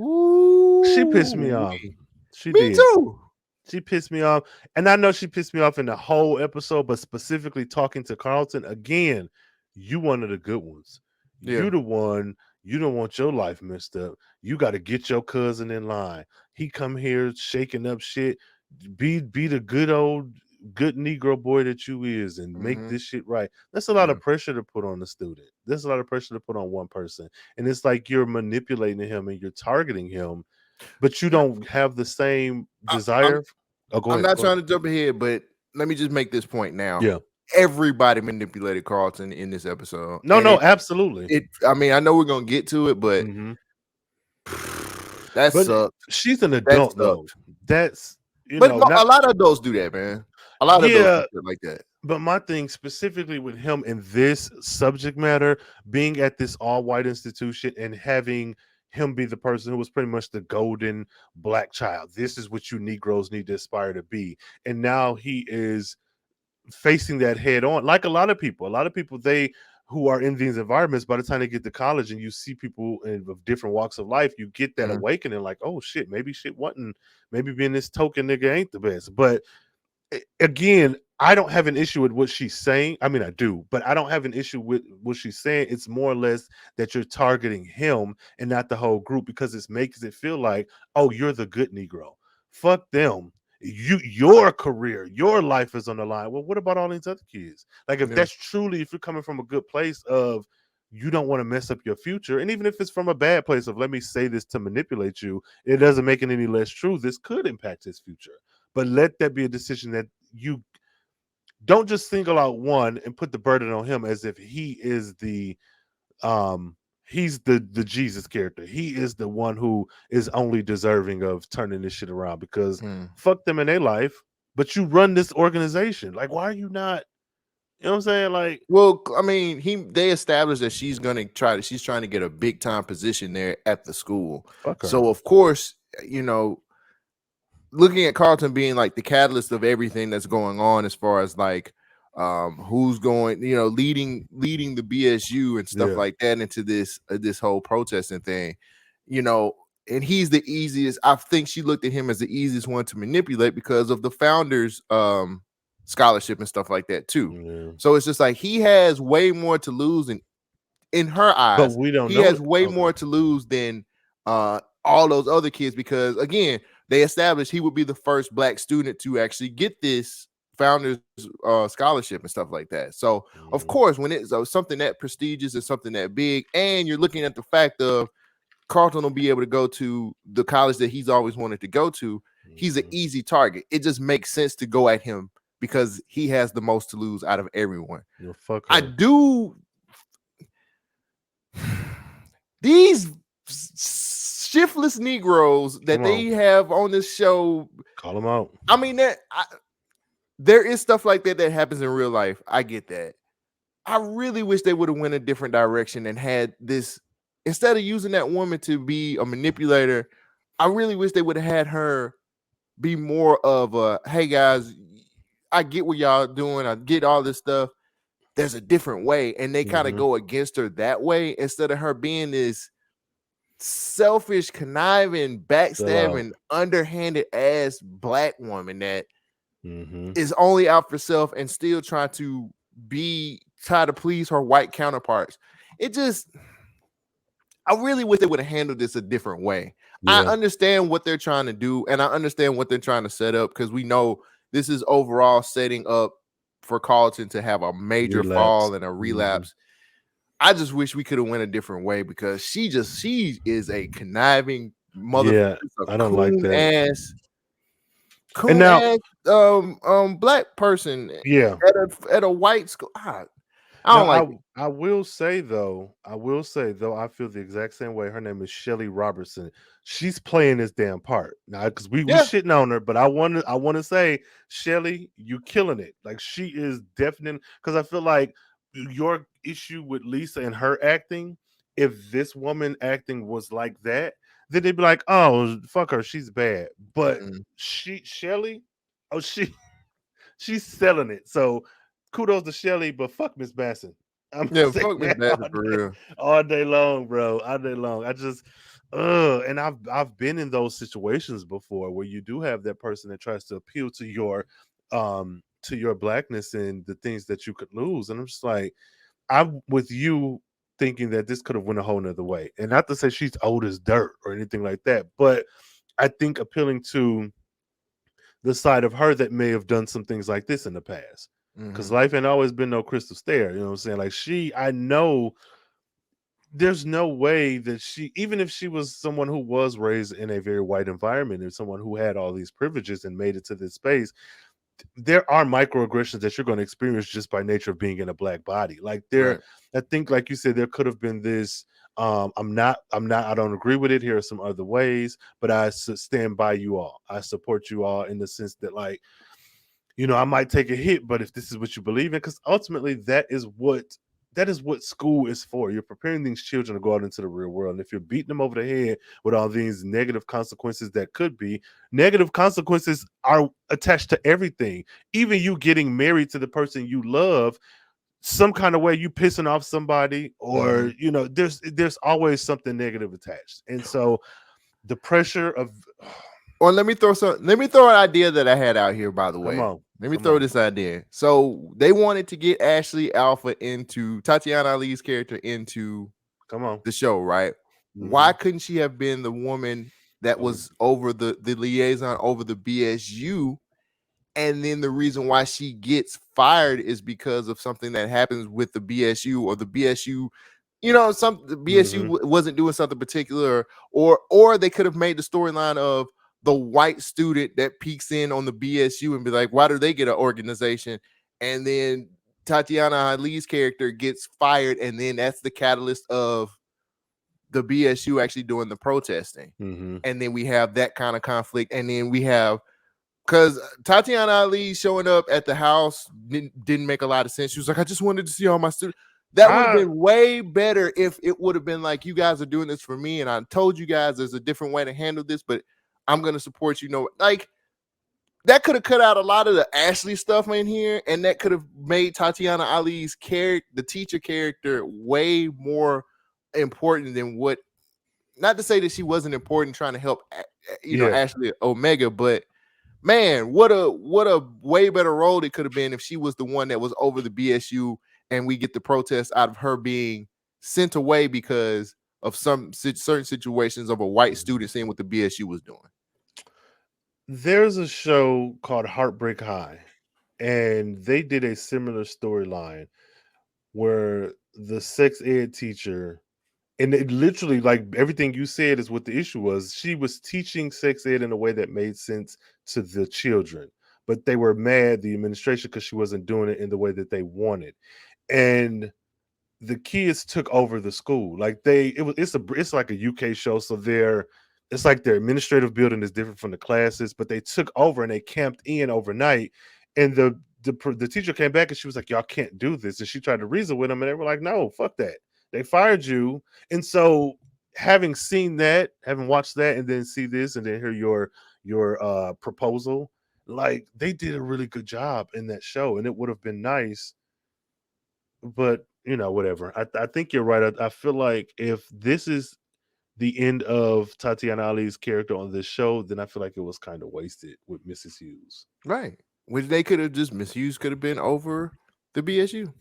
Ooh, she pissed me off. She me did. too. She pissed me off. And I know she pissed me off in the whole episode, but specifically talking to Carlton, again, you one of the good ones. Yeah. You the one, you don't want your life messed up. You got to get your cousin in line. He come here shaking up shit. Be the good Negro boy that you is and make this shit right. That's a lot of pressure to put on the student. There's a lot of pressure to put on one person. And it's like you're manipulating him and you're targeting him, but you don't have the same desire. I'm not trying to jump ahead, but let me just make this point now. Yeah. everybody manipulated Carlton in this episode. No, And no, absolutely. I mean, I know we're gonna get to it, but Mhm. that But sucked. she's an That adult though. sucked. That's But no, a not lot of adults do that, man. A lot of adults do yeah. shit like that. But my thing specifically with him in this subject matter, being at this all white institution and having him be the person who was pretty much the golden black child. This is what you Negroes need to aspire to be. And now he is facing that head on. Like a lot of people, they who are in these environments, by the time they get to college and you see people of different walks of life, you get that Mhm. awakening like, oh shit, maybe shit wasn't, maybe being this token nigga ain't the best. But again, I don't have an issue with what she's saying. I mean, I do, but I don't have an issue with what she's saying. It's more or less that you're targeting him and not the whole group because it makes it feel like, oh, you're the good Negro. Fuck them. Your career, your life is on the line. Well, what about all these other kids? Like, if Yeah. that's truly, if you're coming from a good place of you don't want to mess up your future, and even if it's from a bad place of let me say this to manipulate you, it doesn't make it any less true. This could impact his future, but let that be a decision that you don't just single out one and put the burden on him as if he is the he's the Jesus character. He is the one who is only deserving of turning this shit around because Hmm. fuck them in their life, but you run this organization. Like, why are you not, you know what I'm saying? Like, Well, I mean, they established that she's trying to get a big time position there at the school. fuck her. So of course, you know, looking at Carlton being like the catalyst of everything that's going on as far as like who's going, you know, leading the BSU and stuff Yeah. like that into this whole protesting thing, you know, and he's the easiest. I think she looked at him as the easiest one to manipulate because of the founders scholarship and stuff like that too. Yeah. So it's just like he has way more to lose, and in her But eyes, we don't he know has it. way Okay. more to lose than all those other kids because again, they established he would be the first black student to actually get this founders scholarship and stuff like that. So of Mhm. course, when it's something that prestigious and something that big, and you're looking at the fact of Carlton will be able to go to the college that he's always wanted to go to, he's an Mhm. easy target. It just makes sense to go at him because he has the most to lose out of everyone. You know, fuck I her. do these shiftless Negroes that Come they on. have on this show. Call him out. I mean, there is stuff like that happens in real life. I get that. I really wish they would have went a different direction and had this instead of using that woman to be a manipulator. I really wish they would have had her be more of a hey guys, I get what y'all doing. I get all this stuff. There's a different way, and they kind of Mhm. go against her that way instead of her being this selfish, conniving, Sell out. backstabbing, underhanded ass black woman that Mhm. is only out for self and still trying to try to please her white counterparts. It just I really wish they would have handled this a different way. I Yeah. understand what they're trying to do, and I understand what they're trying to set up because we know this is overall setting up for Carlton to have a major Relapse. fall and a Mhm. relapse. I just wish we could have went a different way because she is a conniving motherfucker, Yeah, a I don't like that. And coon now, ass black person yeah. at a white school. I Now don't like it. I will say though, I feel the exact same way. Her name is Shelly Robertson. She's playing this damn part now because we Yeah. shitting on her, but I want to say, Shelly, you killing it. Like she is definitely because I feel like your issue with Lisa and her acting. If this woman acting was like that, then they'd be like, "Oh, fuck her, she's bad." But Mm. Shelly, oh, she's selling it. So kudos to Shelly, but fuck Miss Basson. I'm Yeah, saying fuck Miss that Bassett for real. all day long, bro. All day long. I just and I've been in those situations before where you do have that person that tries to appeal to your blackness and the things that you could lose. And I'm just like, I'm with you thinking that this could have went a whole nother way. And not to say she's old as dirt or anything like that, but I think appealing to the side of her that may have done some things like this in the past. Because Mhm. life ain't always been no crystal stair. You know what I'm saying? Like I know there's no way that even if she was someone who was raised in a very white environment and someone who had all these privileges and made it to this space, there are microaggressions that you're going to experience just by nature of being in a black body. Like Right. I think, like you said, there could have been this. I don't agree with it. Here are some other ways, but I stand by you all. I support you all in the sense that, like, I might take a hit, but if this is what you believe in, because ultimately that is what school is for. You're preparing these children to go out into the real world. And if you're beating them over the head with all these negative consequences that could be, negative consequences are attached to everything. Even you getting married to the person you love, some kind of way you pissing off somebody, or there's always something negative attached. And so the pressure of Or let me throw an idea that I had out here, by the come way. on. Let me throw this idea. So they wanted to get Ashley Alpha into Tatiana Ali's character into Come on. the show, right? Why couldn't she have been the woman that was over the liaison over the BSU? And then the reason why she gets fired is because of something that happens with the BSU, or the BSU, the BSU wasn't doing something particular, or they could have made the storyline of the white student that peeks in on the BSU and be like, why do they get an organization? And then Tatiana Ali's character gets fired, and then that's the catalyst of the BSU actually doing the protesting. And then we have that kind of conflict, and then we have, because Tatiana Ali showing up at the house didn't make a lot of sense. She was like, I just wanted to see all my students. That would have been way better if it would have been like, you guys are doing this for me, and I told you guys there's a different way to handle this, but I'm going to support you. Like, that could have cut out a lot of the Ashley stuff in here, and that could have made Tatiana Ali's character, the teacher character, way more important than what, not to say that she wasn't important trying to help, Ashley Omega, but man, what a way better role it could have been if she was the one that was over the BSU, and we get the protest out of her being sent away because of some certain situations of a white student seeing what the BSU was doing. There's a show called Heartbreak High, and they did a similar storyline where the sex ed teacher, and it literally, like, everything you said is what the issue was. She was teaching sex ed in a way that made sense to the children, but they were mad, the administration, because she wasn't doing it in the way that they wanted. And the kids took over the school. Like, it's like a UK show, so it's like their administrative building is different from the classes, but they took over and they camped in overnight. And the teacher came back and she was like, y'all can't do this. And she tried to reason with them, and they were like, no, fuck that. They fired you. And so, having seen that, having watched that, and then see this, and then hear your proposal, like, they did a really good job in that show, and it would have been nice. But whatever. I think you're right. I feel like if this is the end of Tatiana Ali's character on this show, then I feel like it was kind of wasted with Mrs. Hughes. Right. Which they could have just, Miss Hughes could have been over the BSU.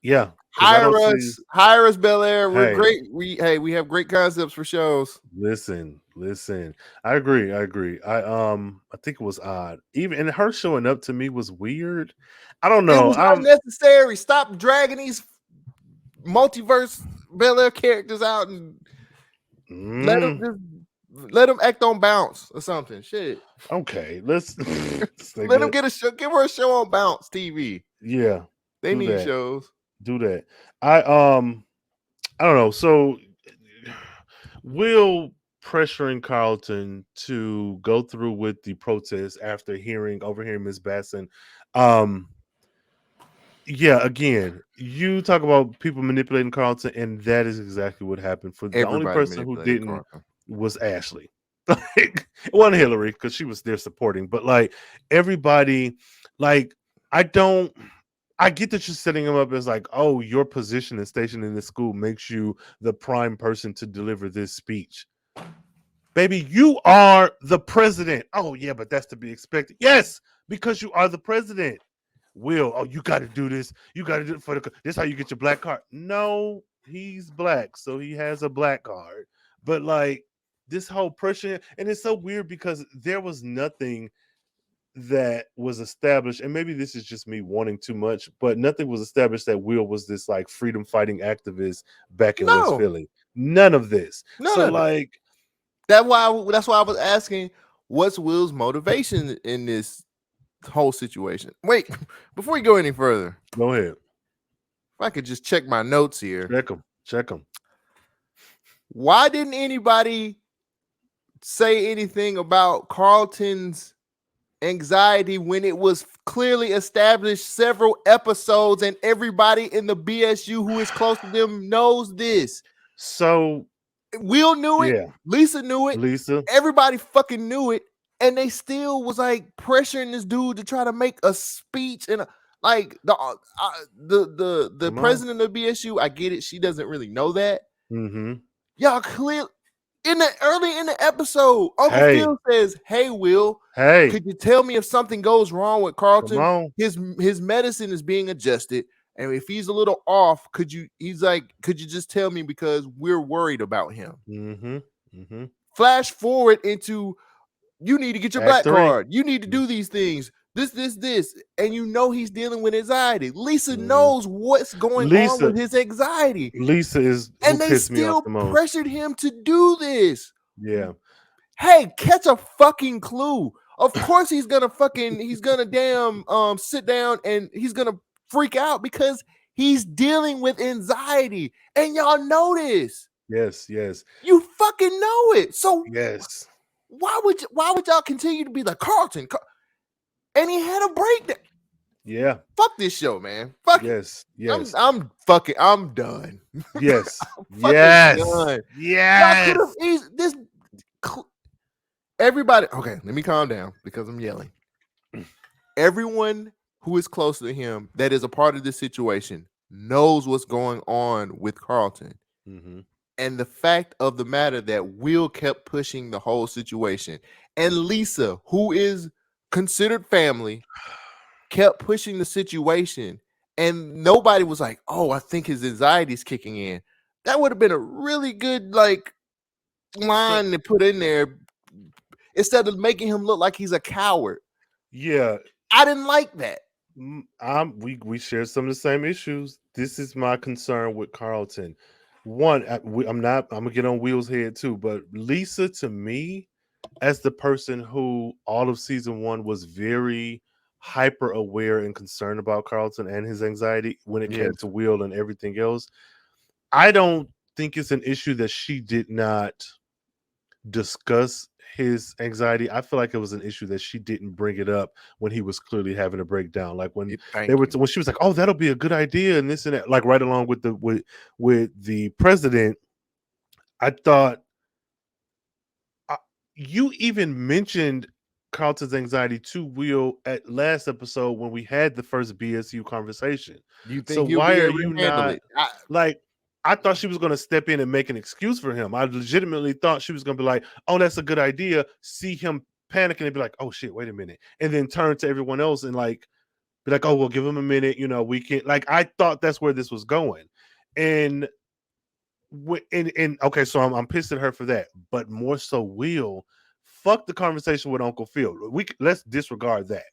Yeah. Hire us, Bel-Air. We're great. We have great concepts for shows. Listen. I agree. I think it was odd. Even, and her showing up to me was weird. I don't know. It was unnecessary. Stop dragging these multiverse Bel-Air characters out and let them act on Bounce or something. Shit. Okay, let's let them get a show. Give her a show on Bounce TV. Yeah, they need shows. Do that. I don't know. So, Will pressuring Carlton to go through with the protest after overhearing Ms. Basson. Yeah, again, you talk about people manipulating Carlton, and that is exactly what happened. For the only person who didn't was Ashley. Like, it wasn't Hillary, because she was there supporting, but like, everybody, like, I get that you're setting him up as like, oh, your position and station in this school makes you the prime person to deliver this speech. Baby, you are the president. Oh yeah, but that's to be expected. Yes, because you are the president. Will, oh, you got to do this. You got to do it for this. Is how you get your black card. No, he's black, so he has a black card. But like, this whole pressure, and it's so weird because there was nothing that was established, and maybe this is just me wanting too much, but nothing was established that Will was this like freedom fighting activist back in West Philly. None of this. Like, that's why I was asking, what's Will's motivation in this whole situation. Wait, before we go any further, Go ahead. if I could just check my notes here. Check them. Check them. Why didn't anybody say anything about Carlton's anxiety when it was clearly established several episodes and everybody in the BSU who is close to them knows this? So Will knew it. yeah, Lisa knew it. Lisa. Everybody fucking knew it. And they still was like pressuring this dude to try to make a speech and like the president of BSU. I get it. She doesn't really know that. Mm-hmm. Y'all clear early in the episode, Uncle Phil says, "Hey, Will, could you tell me if something goes wrong with Carlton? His medicine is being adjusted, and if he's a little off, could you just tell me because we're worried about him?" Mm-hmm. Mm-hmm. Flash forward into, you need to get your black card. You need to do these things. This, and you know he's dealing with anxiety. Lisa knows what's going on with his anxiety. Lisa is, and they still pressured him to do this. Yeah. Hey, catch a fucking clue. Of course he's gonna damn sit down and he's gonna freak out because he's dealing with anxiety, and y'all know this. Yes, yes. You fucking know it. So yes. Why would y'all continue to be like Carlton? And he had a breakdown. Yeah. Fuck this show, man. Fuck yes. It. Yes. I'm done. Yes. yes. Done. Yes. Everybody. Okay, let me calm down because I'm yelling. Everyone who is close to him that is a part of this situation knows what's going on with Carlton. Mm-hmm. And the fact of the matter that Will kept pushing the whole situation, and Lisa, who is considered family, kept pushing the situation, and nobody was like, "Oh, I think his anxiety is kicking in." That would have been a really good line to put in there instead of making him look like he's a coward. Yeah, I didn't like that. We share some of the same issues. This is my concern with Carlton. One, I'm gonna get on Will's head too, but Lisa, to me, as the person who all of season 1 was very hyper aware and concerned about Carlton and his anxiety when it came to Will and everything else, I don't think it's an issue that she did not discuss his anxiety. I feel like it was an issue that she didn't bring it up when he was clearly having a breakdown. Like when when she was like, "Oh, that'll be a good idea," and this and that, like right along with the president. I thought you even mentioned Carlton's anxiety to Will at last episode when we had the first BSU conversation. You think so? Why are you not like? I thought she was going to step in and make an excuse for him. I legitimately thought she was going to be like, "Oh, that's a good idea." See him panicking and be like, "Oh shit, wait a minute," and then turn to everyone else and like be like, "Oh, well, give him a minute. You know, we can't." Like I thought that's where this was going, and okay, so I'm pissed at her for that, but more so, Will, fuck the conversation with Uncle Phil. Let's disregard that.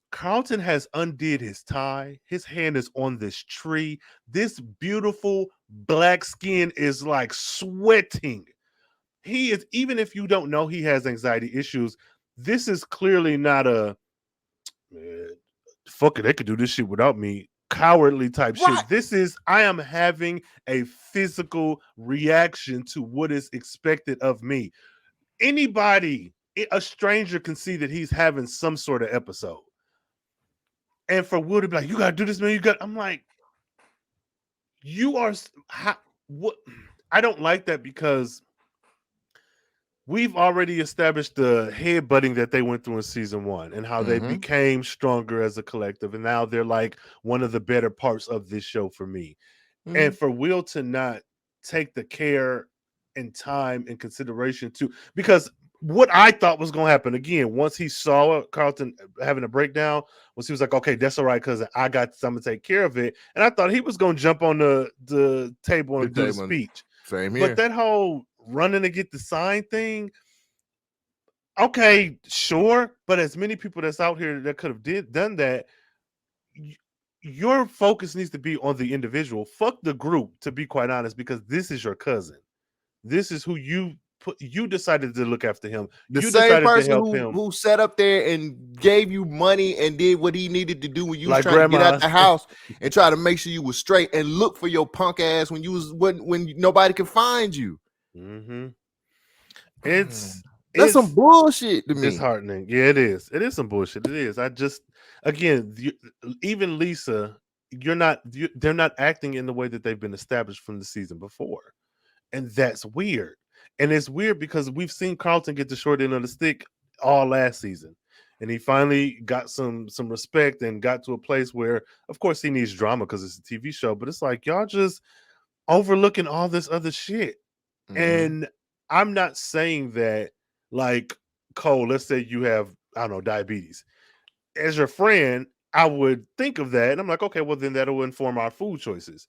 Carlton has undid his tie. His hand is on this tree. This beautiful black skin is like sweating. He is, even if you don't know he has anxiety issues, this is clearly not a fuck it, they could do this shit without me cowardly type shit. This is, I am having a physical reaction to what is expected of me. Anybody, a stranger, can see that he's having some sort of episode. And for Will to be like, "You gotta do this, man. I'm like, you are what? I don't like that because we've already established the headbutting that they went through in season 1 and how they became stronger as a collective. And now they're like one of the better parts of this show for me. And for Will to not take the care and time and consideration to, because what I thought was going to happen again, once he saw Carlton having a breakdown, was he was like, "Okay, that's all right, because I got someone to take care of it." And I thought he was going to jump on the table and do the speech. Same here. But that whole running to get the sign thing, okay, sure. But as many people that's out here that could have done that, your focus needs to be on the individual. Fuck the group, to be quite honest, because this is your cousin. This is who you you decided to look after him. The You same decided to person help him, who sat up there and gave you money and did what he needed to do when you was like trying to get out grandma. the house and try to make sure you was straight and look for your punk ass when you was when nobody could find you. Mm-hmm. Man, It's that's some it's bullshit to me. disheartening. Yeah, it is. It is some bullshit. It is. I just, again, even Lisa, they're not acting in the way that they've been established from the season before, and that's weird. And it's weird because we've seen Carlton get the short end of the stick all last season, and he finally got some respect and got to a place where, of course, he needs drama because it's a TV show. But it's like y'all just overlooking all this other shit. Mm-hmm. And I'm not saying that, like, Cole, let's say you have, I don't know, diabetes. As your friend, I would think of that. And I'm like, okay, well, then that'll inform our food choices.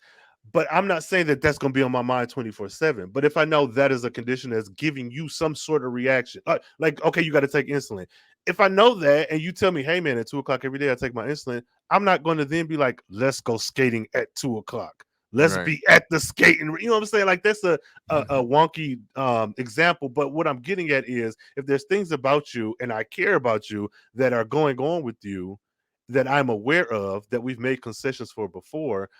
But I'm not saying that that's going to be on my mind 24/7. But if I know that is a condition that's giving you some sort of reaction, like, okay, you got to take insulin. If I know that and you tell me, hey, man, at 2 o'clock every day I take my insulin, I'm not going to then be like, let's go skating at 2 o'clock. Let's Right. be at the skating. You know what I'm saying? Like, that's a wonky example. But what I'm getting at is, if there's things about you and I care about you that are going on with you that I'm aware of, that we've made concessions for before,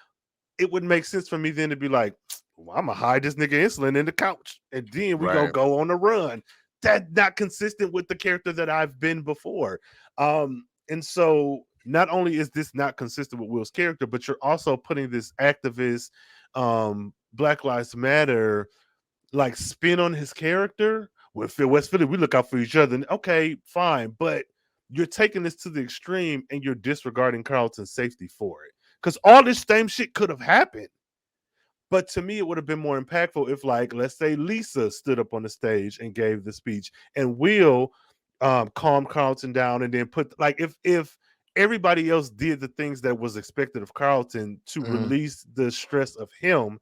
it would make sense for me then to be like, well, I'm gonna hide this nigga insulin in the couch, and then we gonna Right. go on a run. That's not consistent with the character that I've been before. And so not only is this not consistent with Will's character, but you're also putting this activist, Black Lives Matter like spin on his character. With West Philly, we look out for each other. And okay, fine, but you're taking this to the extreme and you're disregarding Carlton's safety for it. Because all this same shit could have happened. But to me, it would have been more impactful if, like, let's say Lisa stood up on the stage and gave the speech, and Will calmed Carlton down, and then put, like, if everybody else did the things that was expected of Carlton to Mm-hmm. release the stress of him,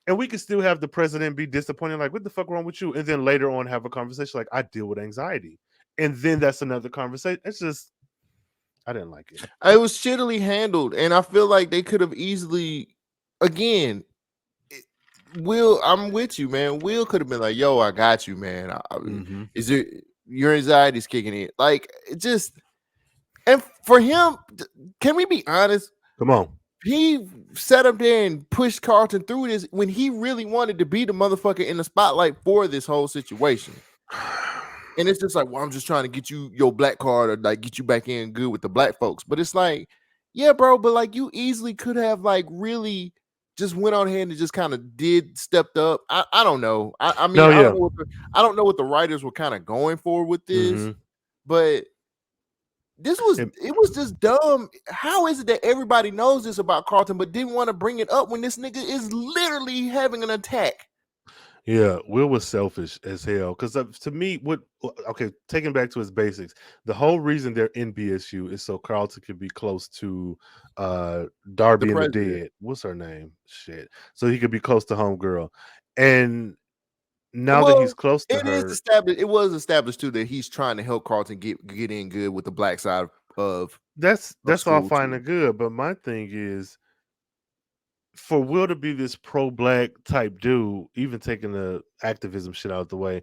and we could still have the president be disappointed, like, what the fuck wrong with you? And then later on have a conversation like, I deal with anxiety. And then that's another conversation. It's just, I didn't like it. It was shittily handled, and I feel like they could have easily, again, Will, I'm with you, man. Will could have been like, "Yo, I got you, man. Mm-hmm. Is it your anxiety's kicking in?" Like, it just, and for him, can we be honest? Come on. He sat up there and pushed Carlton through this when he really wanted to be the motherfucker in the spotlight for this whole situation. And it's just like, well, I'm just trying to get you your black card or like get you back in good with the black folks. But it's like, yeah, bro, but like you easily could have like really just went on ahead and just kind of stepped up. I don't know. I mean, No, yeah. I don't know what the writers were kind of going for with this, Mm-hmm. but And it was just dumb. How is it that everybody knows this about Carlton but didn't want to bring it up when this nigga is literally having an attack? yeah, Will was selfish as hell. Because to me, okay, taking back to his basics, the whole reason they're in BSU is so Carlton could be close to The Darby and the president. Dead. What's her name? Shit. So he could be close to homegirl. And now that he's Well, close to it is her, established. It was established too that he's trying to help Carlton get in good with the black side of that's all school fine too. and good. But my thing is, for Will to be this pro-black type dude, even taking the activism shit out of the way,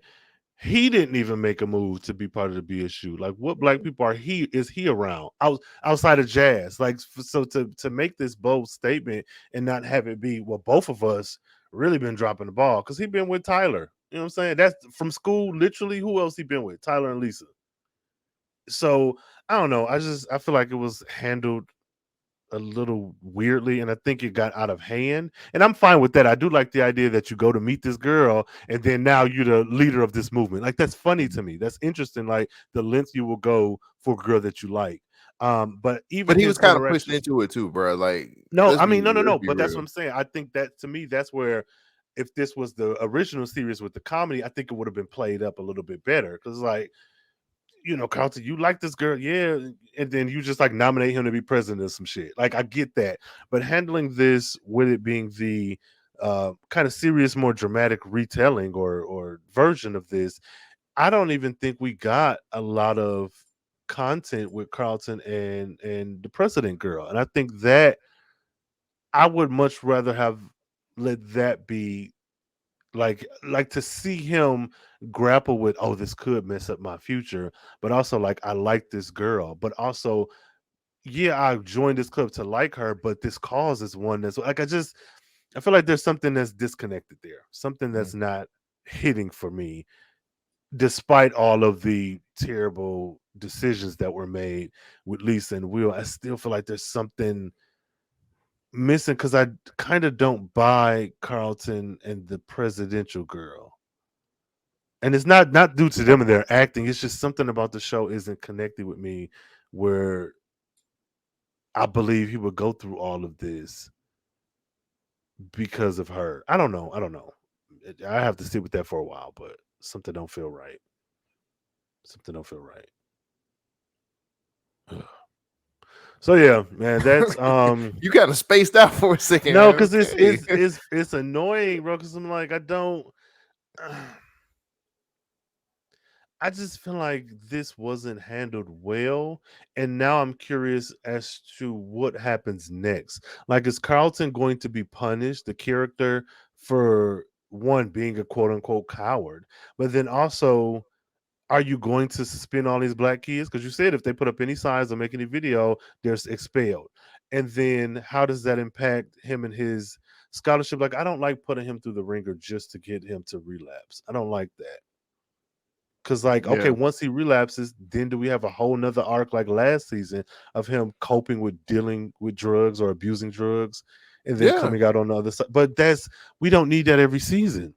he didn't even make a move to be part of the BSU. Like, what black people is he around outside of Jazz? Like, so to make this bold statement and not have it be, well, both of us really been dropping the ball, because he been with Tyler. You know what I'm saying? That's from school. Literally, who else he been with? Tyler and Lisa. So I don't know. I feel like it was handled a little weirdly, and I think it got out of hand. And I'm fine with that. I do like the idea that you go to meet this girl and then now you're the leader of this movement. Like, that's funny to me. That's interesting. Like, the length you will go for a girl that you like. But even But he was his kind of pushed interactions. into it too, bro. Like, No, I mean, let's no. be But that's what real. I'm saying. I think that, to me, that's where, if this was the original series with the comedy, I think it would have been played up a little bit better. Because, like, Carlton, you like this girl, yeah, and then you just like nominate him to be president or some shit. Like, I get that, but handling this with it being the kind of serious, more dramatic retelling or version of this, I don't even think we got a lot of content with Carlton and the president girl, and I think that I would much rather have let that be Like to see him grapple with, oh, this could mess up my future, but also like I like this girl, but also yeah, I joined this club to like her, but this cause is one that's like I feel like there's something that's disconnected there, something Mm. that's not hitting for me, despite all of the terrible decisions that were made with Lisa and Will. I still feel like there's something missing because I kind of don't buy Carlton and the presidential girl. And it's not due to them and their acting. It's just something about the show isn't connected with me where I believe he would go through all of this because of her. I don't know. I don't know. I have to sit with that for a while, but something don't feel right. Something don't feel right. So yeah, man, that's You kind of spaced out for a second, no, man. because it's Okay. it's it's it's annoying, bro. Because I'm like, I don't. I just feel like this wasn't handled well, and now I'm curious as to what happens next. Like, is Carlton going to be punished, the character, for one being a quote unquote coward, but then also, are you going to suspend all these black kids? Because you said if they put up any signs or make any video, they're expelled. And then how does that impact him and his scholarship? Like, I don't like putting him through the ringer just to get him to relapse. I don't like that. Cause like, okay, Yeah. once he relapses, then do we have a whole nother arc like last season of him coping with dealing with drugs or abusing drugs and then Yeah. coming out on the other side? But we don't need that every season.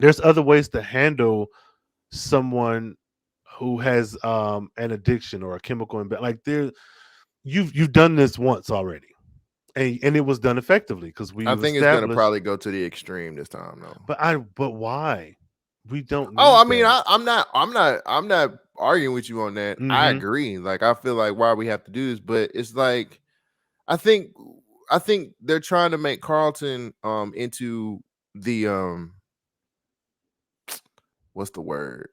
There's other ways to handle someone who has an addiction or a chemical imbalance. Like there, you've done this once already. And it was done effectively because I we've think it's gonna established. probably go to the extreme this time, though. But why? We don't Oh, need I mean, that. I'm not arguing with you on that. I Mm-hmm. agree. Like, I feel like why we have to do this, but it's like I think I think they're trying to make Carlton into the what's the word?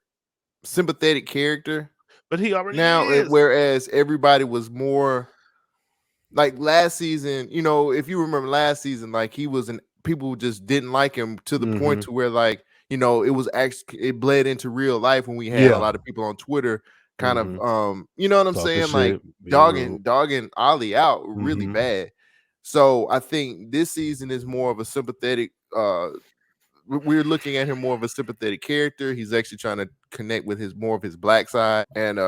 Sympathetic character. But he already Now, is. whereas everybody was more like last season, if you remember last season, like he was an people just didn't like him to the point Mm-hmm. to where like, it was actually it bled into real life when we had a Yeah. lot of people on Twitter kind of Mm-hmm. you know what I'm Talking saying? Like shit, being rude. dogging Ollie out really Mm-hmm. bad. So I think this season is more of a sympathetic we're looking at him more of a sympathetic character. He's actually trying to connect with his more of his black side. And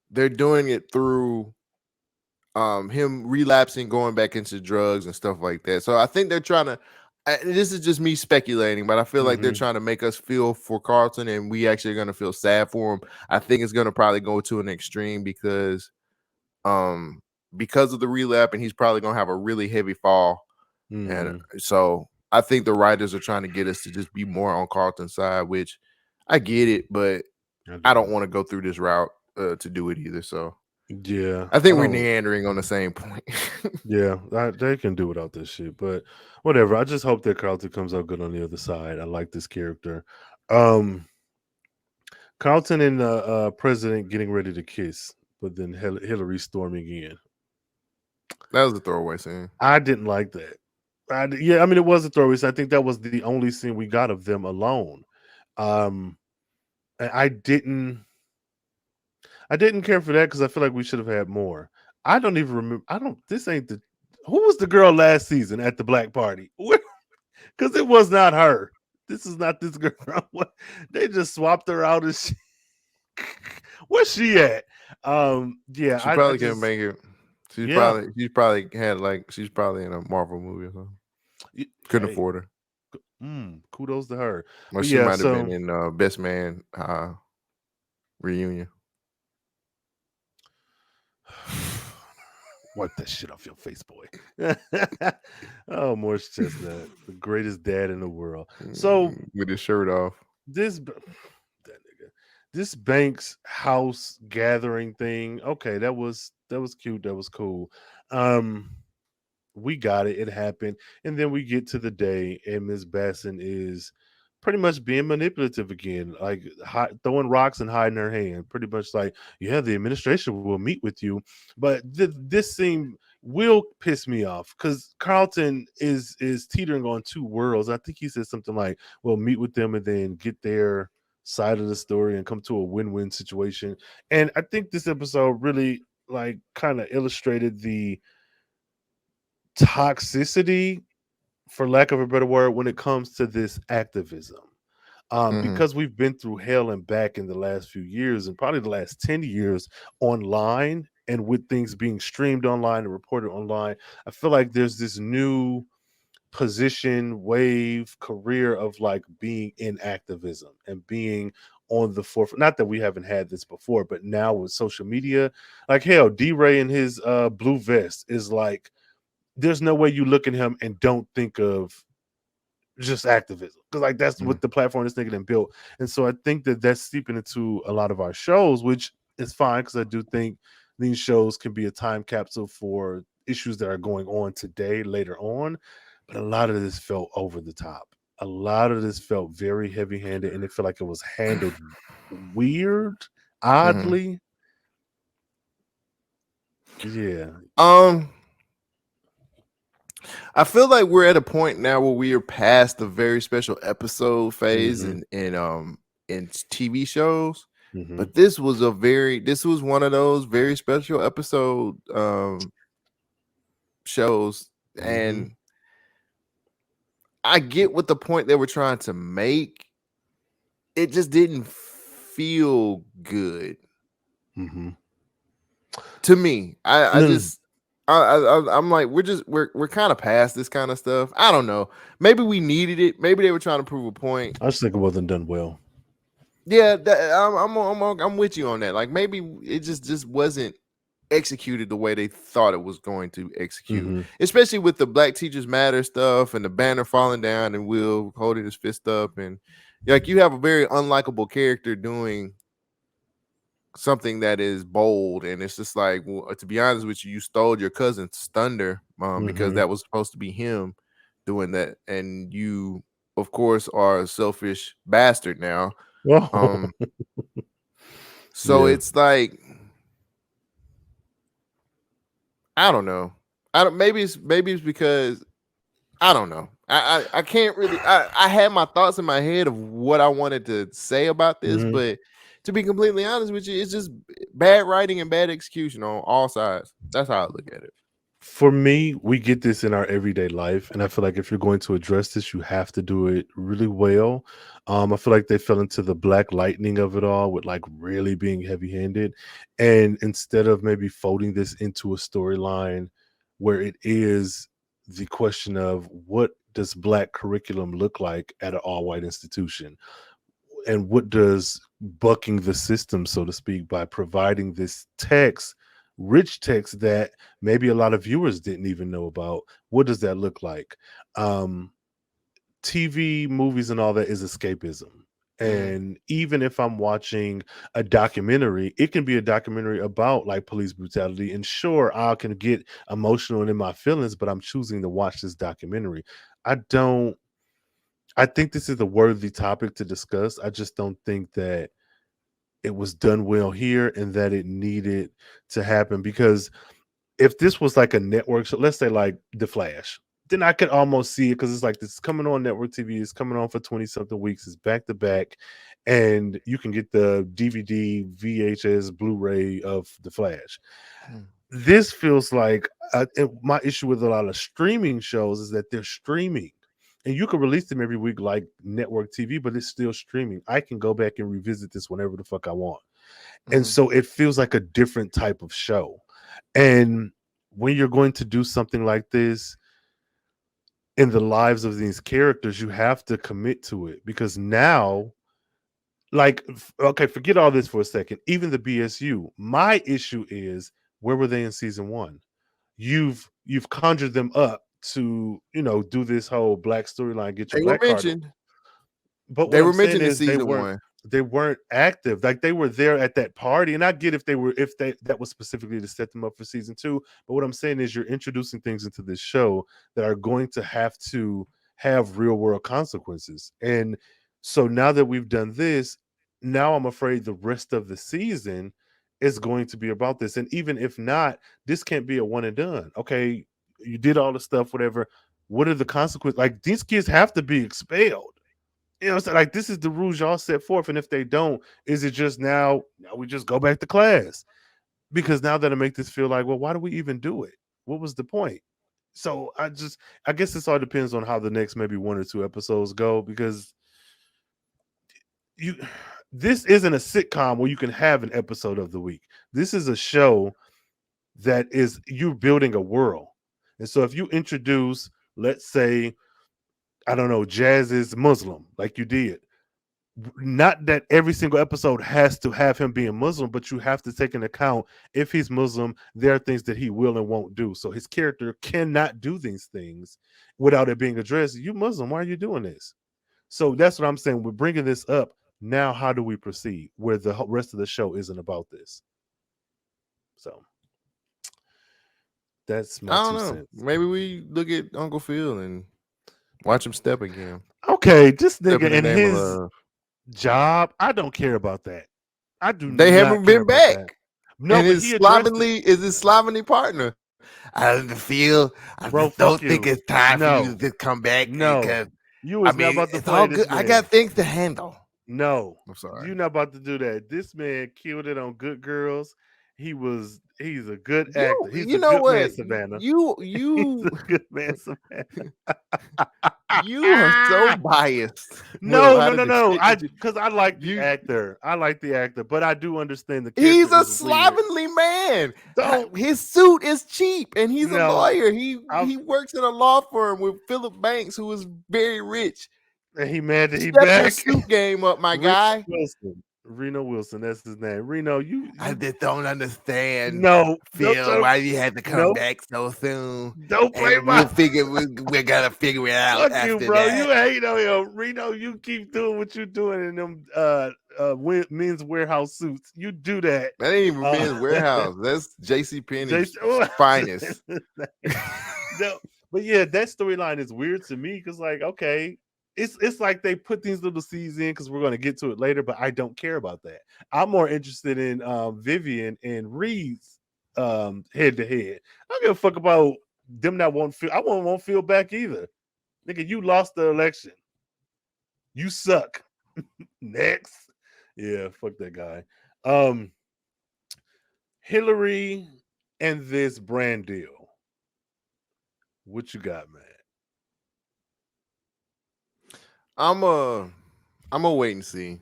they're doing it through him relapsing, going back into drugs and stuff like that. So I think they're trying to this is just me speculating, but I feel like they're Mm-hmm. trying to make us feel for Carlton, and we actually are going to feel sad for him. I think it's going to probably go to an extreme um because of the relapse, and he's probably going to have a really heavy fall. And Mm-hmm. so I think the writers are trying to get us to just be more on Carlton's side, which I get it, but I I don't do. want to go through this route to do it either. So Yeah. I I think we're don't. meandering on the same point. Yeah, they can do without this shit, but whatever. I just hope that Carlton comes out good on the other side. I like this character. Um, Carlton and President getting ready to kiss, but then Hillary storming in. That was a throwaway scene. I didn't like that. Yeah, I mean it was a throwaway scene. I think that was the only scene we got of them alone. Um, and I didn't care for that because I feel like we should have had more. I don't even remember. I don't. This ain't the. Who was the girl last season at the black party? Because it was not her. This is not this girl. They just swapped her out as she. Where's she at? Yeah, She I probably can't just make it. yeah. She's probably in a Marvel movie or something. Couldn't Hey, afford her. kudos to her. Or But she yeah, might have been so in Best Man reunion. wipe that shit off your face, boy. Oh, Morris Chestnut, the greatest dad in the world. So With his shirt off. that nigga, this Banks house gathering thing. Okay, that was cute. That was cool. Um, we got it. It happened, and then we get to the day, and Miss Basson is pretty much being manipulative again, like throwing rocks and hiding her hand. Pretty much like, yeah, the administration will meet with you, but this seemed will piss me off because Carlton is teetering on two worlds. I think he said something like, "Well, meet with them and then get their side of the story and come to a win-win situation." And I think this episode really like kind of illustrated the toxicity, for lack of a better word, when it comes to this activism. Mhm. Because we've been through hell and back in the last few years and probably the last 10 years online and with things being streamed online and reported online, I feel like there's this new position, wave, career of like being in activism and being on the forefront. Not that we haven't had this before, but now with social media, like hell, D-Ray in his blue vest is like, there's no way you look at him and don't think of just activism because like that's Mhm. what the platform is thinking and built. And so I think that that's seeping into a lot of our shows, which is fine because I do think these shows can be a time capsule for issues that are going on today later on. But a lot of this felt over the top. A lot of this felt very heavy handed and it felt like it was handled weird, Mhm. oddly. Yeah. Um, I feel like we're at a point now where we are past the very special episode phase Mm-hmm. in TV shows. Mm-hmm. But this was one of those very special episode shows, Mm-hmm. and I get what the point they were trying to make. It just didn't feel good Mm-hmm. to me. I No, just I'm like we're kind of past this kind of stuff. I don't know. Maybe we needed it. Maybe they were trying to prove a point. I just think it wasn't done well. Yeah, I'm with you on that. Like maybe it just wasn't executed the way they thought it was going to execute, Mm-hmm. especially with the Black Teachers Matter stuff and the banner falling down and Will holding his fist up, and like you have a very unlikable character doing something that is bold, and it's just like, well, to be honest with you, you stole your cousin's thunder, because Mm-hmm. that was supposed to be him doing that, and you of course are a selfish bastard now. Oh, um so yeah. it's like, I don't know. I don't, maybe it's because I don't know. I can't really. I had my thoughts in my head of what I wanted to say about this, Mhm. but to be completely honest with you, it's just bad writing and bad execution on all sides. That's how I look at it. For me, we get this in our everyday life, and I feel like if you're going to address this, you have to do it really well. I feel like they fell into the black lightning of it all with like really being heavy-handed, and instead of maybe folding this into a storyline where it is the question of what does black curriculum look like at an all-white institution, and what does bucking the system, so to speak, by providing this text, rich text that maybe a lot of viewers didn't even know about, what does that look like? um TV, movies, and all that is escapism. Mhm, And even if I'm watching a documentary, it can be a documentary about like police brutality. And sure, I can get emotional and in my feelings, but I'm choosing to watch this documentary. I don't I think this is a worthy topic to discuss. I just don't think that it was done well here and that it needed to happen because if this was like a network, so let's say like The Flash, then I could almost see it because it's like this is coming on network TV, it's coming on for 20 something weeks, it's back to back, and you can get the DVD, VHS, Blu ray of The Flash. mhm, This feels like my issue with a lot of streaming shows is that they're streaming and you can release them every week like network TV, but it's still streaming. I can go back and revisit this whenever the fuck I want. And mhm. so it feels like a different type of show. And when you're going to do something like this in the lives of these characters, you have to commit to it because now, like, okay, forget all this for a second. Even the BSU, my issue is where were they in season one? You've conjured them up to do this whole black storyline, get your They were black card. mentioned. But what They I'm were saying mentioned in is season one. they weren't active. Like they were there at that party, and I get if they that was specifically to set them up for season two. But what I'm saying is you're introducing things into this show that are going to have real world consequences. And so now that we've done this, now I'm afraid the rest of the season it's going to be about this. And even if not, this can't be a one and done. Okay, you did all the stuff, whatever. What are the consequences? Like, these kids have to be expelled. You know, so like, this is the rules y'all set forth. And if they don't, is it just now we just go back to class? Because now that'll make this feel like, well, why do we even do it? What was the point? So I guess this all depends on how the next maybe one or two episodes go, because you this isn't a sitcom where you can have an episode of the week. This is a show that is, you're building a world. And so if you introduce, let's say, I don't know, Jazz is Muslim, like you did. Not that every single episode has to have him being Muslim, but you have to take into account, if he's Muslim, there are things that he will and won't do. So his character cannot do these things without it being addressed. You Muslim, why are you doing this? So that's what I'm saying. We're bringing this up. Now, how do we proceed where the rest of the show isn't about this? So that's my I don't 2 know. cents. Maybe we look at Uncle Phil and watch him step again. Okay, this Step in nigga the and name of his love. job, I don't care about that. I do They not haven't care been about that. back. No, And but his he addressed it. his slovenly partner. I feel I Bro, just don't fuck think you. it's time for No. you to come back No. because You I is not mean about to it's play all this good. I man. got things to handle. No. I'm sorry. You're not about to do that. This man killed it on Good Girls. He's a good actor. He's You a know good man, what? Savannah. You He's a good man, Savannah. you are so biased with a No, lot no, of no, the no. shit Because I like the you actor. I like the actor, but I do understand the character he's a is weird. slovenly man. Don't His suit is cheap and he's a no. lawyer. He I'm, works in a law firm with Philip Banks, who is very rich. and he mad that he Step your back. suit game up, my Reno guy. Wilson. Reno Wilson. That's his name. Reno, I just don't understand, no, Phil, why you had to come no, back so soon. don't play And my. we're gonna figure it out Fuck you, after bro. You that. hate on him, Reno. You keep doing what you're doing in them men's warehouse suits. You do that. That ain't even men's warehouse. That's JC Penney's finest. No, but yeah, that storyline is weird to me because, like, okay, it's like they put these little scenes in because we're going to get to it later, but I don't care about that. I'm more interested in Vivian and Reed's head to head. I don't give a fuck about them not won't feel. I won't feel back either. Nigga, you lost the election. You suck. Next. Yeah, fuck that guy. Hillary and this brand deal. What you got, man? I'm a wait and see.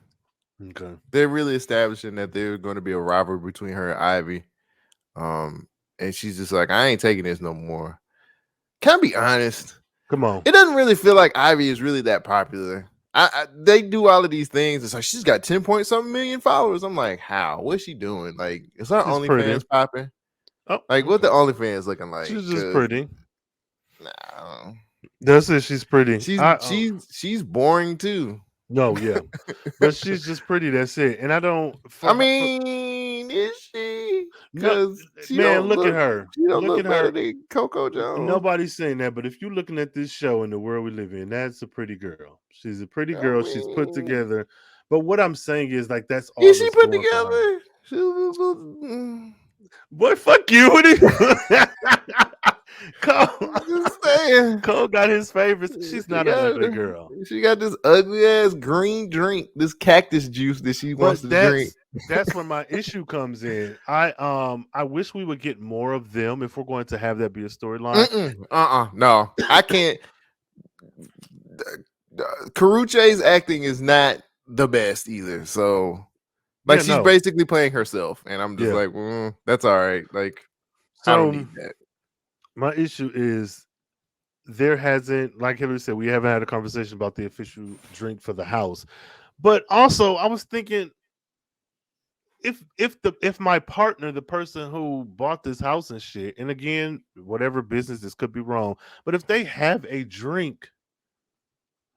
Okay. They're really establishing that there's going to be a rivalry between her and Ivy. And she's just like, I ain't taking this no more. Can I be honest? Come on. It doesn't really feel like Ivy is really that popular. They do all of these things. It's like she's got 10 point something million followers. I'm like, how? What's she doing? Like, is her OnlyFans popping? Oh, like, what the OnlyFans looking like? She's just pretty. Nah, that's it. She's pretty. She's boring too. No, yeah, but she's just pretty. That's it. And I don't. Is she? Because man, look at her. She don't look look at better her. than Coco Jones. Nobody's saying that, but if you're looking at this show and the world we live in, that's a pretty girl. She's a pretty girl. She's put together. But what I'm saying is, like, that's all. Is she put together? Boy, fuck you. Cole got his favorites. She's not an ugly girl. She got this ugly ass green drink, this cactus juice that she wants to drink. That's where my issue comes in. I wish we would get more of them if we're going to have that be a storyline. No, I can't. Karuche's acting is not the best either. So, like, she's basically playing herself, and I'm just like, that's all right. Like, I don't need that. My issue is there hasn't, like Hillary said, we haven't had a conversation about the official drink for the house. But also, I was thinking, if my partner, the person who bought this house and shit, and again, whatever business, this could be wrong, but if they have a drink,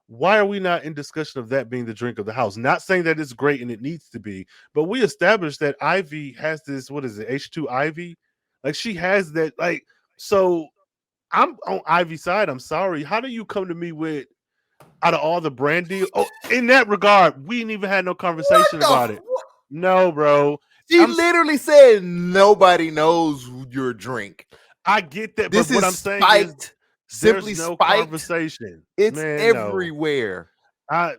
why are we not in discussion of that being the drink of the house? Not saying that it's great and it needs to be, but we established that Ivy has this, what is it, H2 Ivy? Like, she has that, like, so I'm on Ivy's side. I'm sorry. How do you come to me with, out of all the brand deal? Oh, in that regard, we ain't even had no conversation about it. No, bro. She literally said nobody knows your drink. I get that, This but what is I'm saying spiked. is Simply there's no spiked. conversation. It's Man, everywhere. My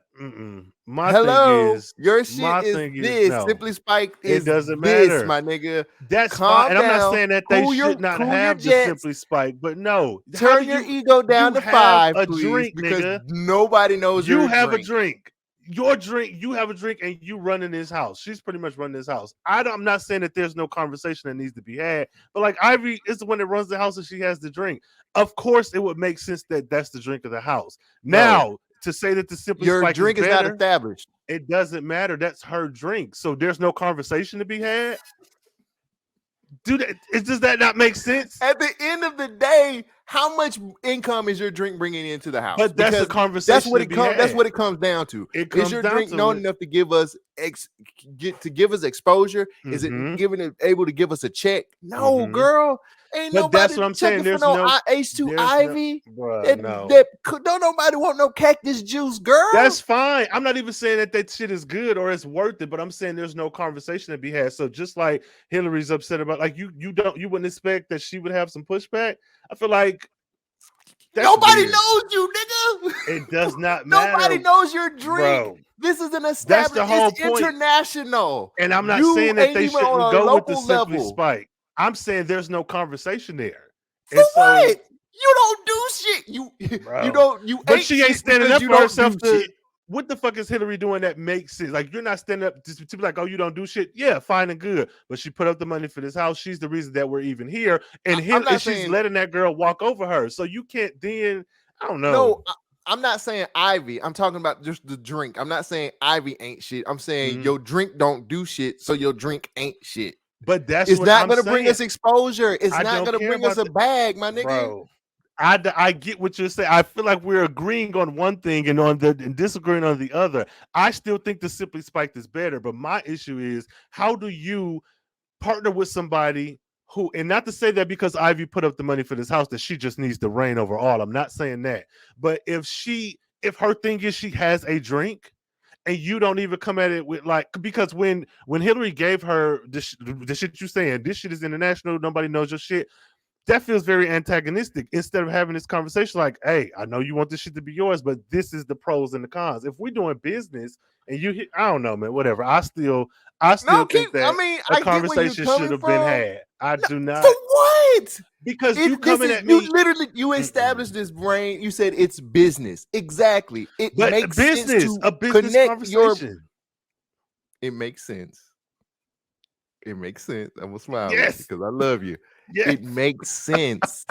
Hello, your shit my is thing is this. no. Simply spiked It is doesn't this, matter. my nigga. That's fine. Calm And I'm not down. saying that they Cool should not your have the jets. Simply Spike, but no. How Turn do your you ego down to have 5, a please, drink, because nigga? nobody knows You your have a drink. drink. Your drink, you have a drink, and you run in this house. She's pretty much running this house. I'm not saying that there's no conversation that needs to be had, but like Ivy is the one that runs the house and she has the drink. Of course, it would make sense that that's the drink of the house. Now, to say that the Simply Your Spike drink is is better, not established. it doesn't matter. That's her drink. So there's no conversation to be had. Does that not make sense? At the end of the day, how much income is your drink bringing into the house? But that's a conversation. That's what it comes. That's what it comes down to. Is your drink known enough to give us exposure? Is it able to give us a check? No, girl. Ain't nobody. That's what I'm saying. There's no H2Ivy. No. Don't nobody want no cactus juice, girl. That's fine. I'm not even saying that shit is good or it's worth it, but I'm saying there's no conversation to be had. So just like Hillary's upset about, like you wouldn't expect that she would have some pushback. I feel like nobody knows you, nigga. It does not matter. Nobody knows your drink. Bro. This is an established. That's the whole it's point. International. And I'm not saying that they shouldn't go with the Simply Spike. I'm saying there's no conversation there. For what? You don't do shit. You don't. You. But she ain't standing up for herself. What the fuck is Hillary doing that makes sense? Like, you're not standing up to be like, oh, you don't do shit. Yeah, fine and good. But she put up the money for this house. She's the reason that we're even here. And she's letting that girl walk over her. So you can't then. I don't know. No, I'm not saying Ivy. I'm talking about just the drink. I'm not saying Ivy ain't shit. I'm saying your drink don't do shit, so your drink ain't shit. But it's not going to bring us exposure. It's not going to bring us a bag, my nigga. Bro, I get what you're saying. I feel like we're agreeing on one thing and disagreeing on the other. I still think the Simply Spiked is better, but my issue is, how do you partner with somebody who, and not to say that because Ivy put up the money for this house that she just needs to reign over all. I'm not saying that, but if her thing is she has a drink, and you don't even come at it with like, because when Hillary gave her the shit you saying, this shit is international, nobody knows your shit, that feels very antagonistic. Instead of having this conversation like, hey, I know you want this shit to be yours, but this is the pros and the cons. If we're doing business and I don't know, man, whatever. I still think that a conversation should have been had. I do not. For what? Because you coming at me. You established this brain. You said it's business. Exactly. It makes sense to a business conversation. It makes sense. It makes sense. I'm gonna smile because I love you. Yes. It makes sense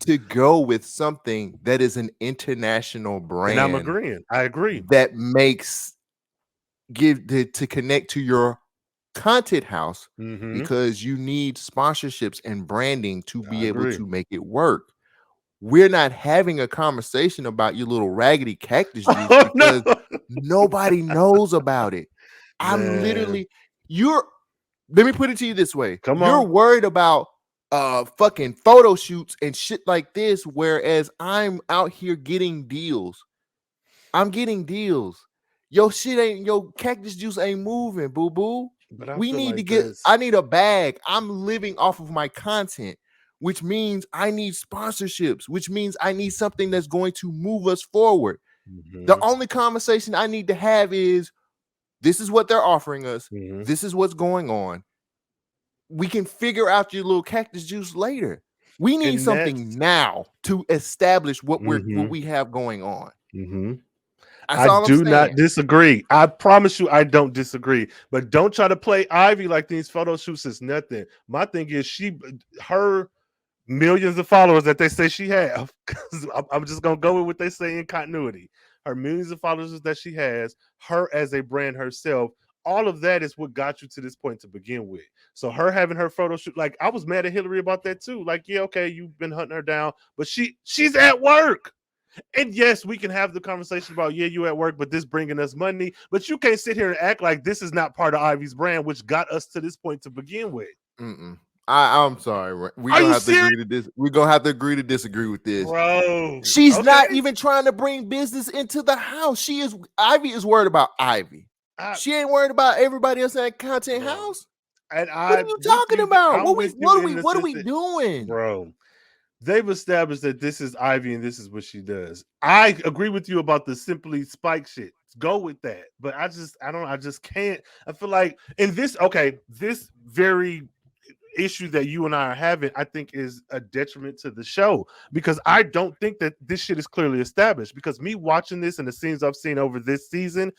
to go with something that is an international brand. And I'm agreeing. I agree. That makes to connect to your content house because you need sponsorships and branding to be able to make it work. We're not having a conversation about your little raggedy cactus juice because nobody knows about it. I'm literally let me put it to you this way. You're worried about fucking photo shoots and shit like this, whereas I'm out here getting deals. I'm getting deals. Your cactus juice ain't moving, boo-boo. We need to get I need a bag. I'm living off of my content, which means I need sponsorships, which means I need something that's going to move us forward. The only conversation I need to have is, this is what they're offering us. This is what's going on. We can figure out your little cactus juice later. We need something now to establish what we have going on. I do not disagree. I promise you I don't disagree. But don't try to play Ivy like these photo shoots is nothing. My thing is her millions of followers that they say she have, because I'm just going to go with what they say in continuity. Her millions of followers that she has, her as a brand herself, all of that is what got you to this point to begin with. So her having her photo shoot, like, I was mad at Hillary about that too. Like, yeah, okay, you've been hunting her down, but she's at work. And yes, we can have the conversation about, yeah, you at work, but this bringing us money. But you can't sit here and act like this is not part of Ivy's brand, which got us to this point to begin with. I'm sorry. We're gonna have to agree to this. We're gonna have to agree to disagree with this, bro. She's not even trying to bring business into the house. Ivy is worried about Ivy. She ain't worried about everybody else in that content house. And What are you talking about? I'm with you in the What are sense we that, doing? bro, they've established that this is Ivy and this is what she does. I agree with you about the simply spike shit. Go with that. But I just can't. I feel like in this very issue that you and I are having, I think is a detriment to the show because I don't think that this shit is clearly established. Because me watching this and the scenes I've seen over this season,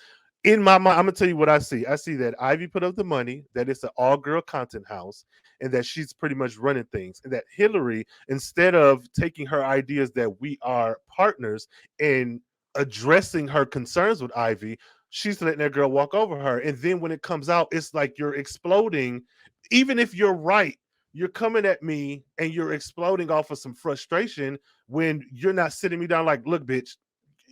in my mind, I'm gonna tell you what I see. I see that Ivy put up the money, that it's an all-girl content house, and that she's pretty much running things. And that Hillary, instead of taking her ideas that we are partners and addressing her concerns with Ivy, she's letting that girl walk over her. And then when it comes out, it's like you're exploding. Even if you're right, you're coming at me and you're exploding off of some frustration when you're not sitting me down like, look, bitch,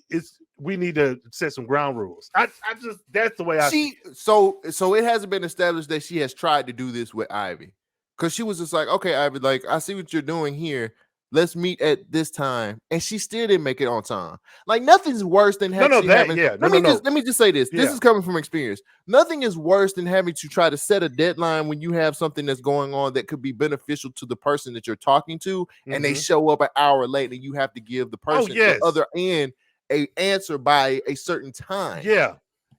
it's we need to set some ground rules. I just that's the way I see it. So it hasn't been established that she has tried to do this with Ivy, because she was just like, okay, Ivy, like I see what you're doing here. Let's meet at this time, and she still didn't make it on time. Like nothing's worse than No, actually that having. yeah, Let me just say this. This Yeah. is coming from experience. Nothing is worse than having to try to set a deadline when you have something that's going on that could be beneficial to the person that you're talking to, and they show up an hour late, and you have to give the person the other end a answer by a certain time. Yeah.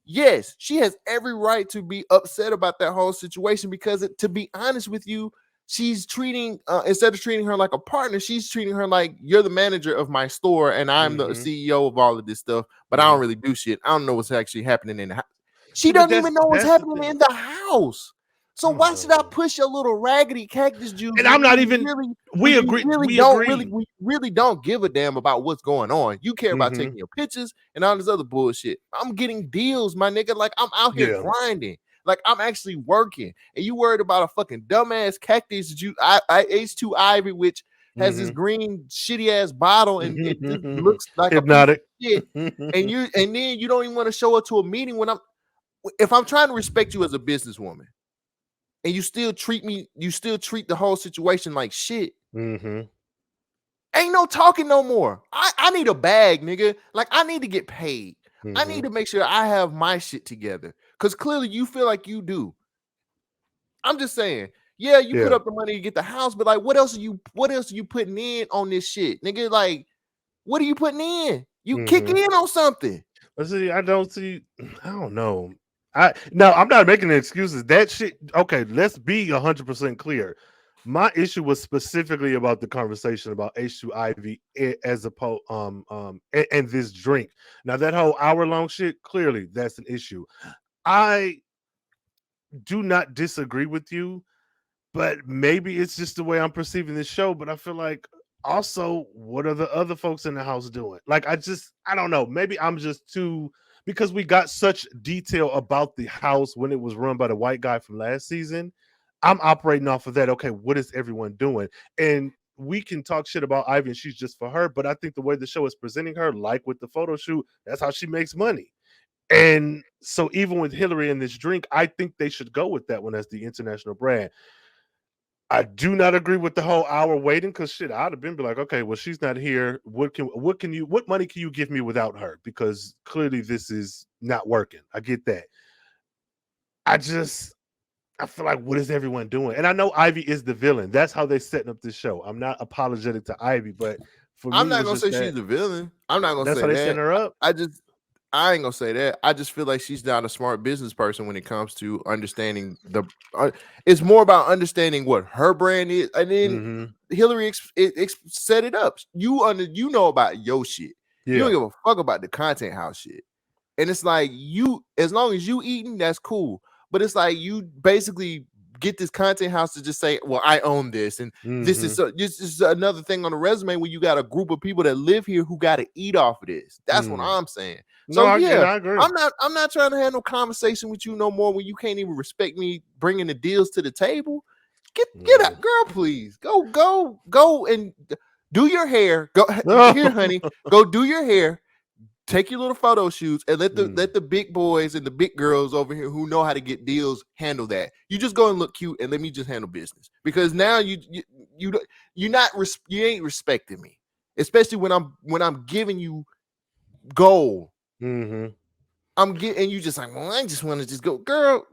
Yes, she has every right to be upset about that whole situation because, to be honest with you, she's treating instead of treating her like a partner, she's treating her like you're the manager of my store and I'm the CEO of all of this stuff, but I don't really do shit. I don't know what's actually happening in the house. She doesn't even know what's happening in the house. So why should I push a little raggedy cactus juice? And I'm not even. We agree. We really don't give a damn about what's going on. You care about taking your pictures and all this other bullshit. I'm getting deals, my nigga. Like I'm out here grinding. Like I'm actually working. And you worried about a fucking dumbass cactus juice, H2 Ivy, which has this green shitty ass bottle and it just looks like hypnotic. A piece of shit. And then you don't even want to show up to a meeting when if I'm trying to respect you as a businesswoman. And you still treat the whole situation like shit. Ain't no talking no more. I need a bag, nigga. Like I need to get paid. I need to make sure I have my shit together. Because clearly you feel like you do. I'm just saying, yeah, you put up the money to get the house, but like what else are you putting in on this shit? Nigga, like, what are you putting in? You kick in on something. See, I don't know. I'm not making excuses. That shit. Okay, let's be 100% clear. My issue was specifically about the conversation about H2 Ivy as opposed and this drink. Now that whole hour-long shit, clearly that's an issue. I do not disagree with you, but maybe it's just the way I'm perceiving this show. But I feel like also, what are the other folks in the house doing? Like, I don't know. Maybe I'm just too, because we got such detail about the house when it was run by the white guy from last season. I'm operating off of that. Okay, what is everyone doing? And we can talk shit about Ivy and she's just for her, but I think the way the show is presenting her, like with the photo shoot, that's how she makes money. And so even with Hillary and this drink, I think they should go with that one as the international brand. I do not agree with the whole hour waiting because shit, I'd have been like, okay, well, she's not here. What money can you give me without her? Because clearly this is not working. I get that. I feel like, what is everyone doing? And I know Ivy is the villain. That's how they're setting up this show. I'm not apologetic to Ivy, but for me, I'm not gonna say she's the villain. I'm not gonna say that's how they set her up. I ain't gonna say that. I just feel like she's not a smart business person when it comes to understanding it's more about understanding what her brand is, and then Hillary set it up. You know about your shit. Yeah. You don't give a fuck about the content house shit, and it's like as long as you eating, that's cool. But it's like you basically get this content house to just say, well, I own this, and this is another thing on the resume when you got a group of people that live here who got to eat off of this. That's what I'm saying. So I agree. I'm not trying to have no conversation with you no more when you can't even respect me bringing the deals to the table. Get out, girl, please. Go and do your hair. Go here, honey. Go do your hair. Take your little photo shoots and let the big boys and the big girls over here who know how to get deals handle that. You just go and look cute and let me just handle business, because now you ain't respecting me, especially when I'm giving you gold. I'm getting you just like, well, I just want to just go, girl.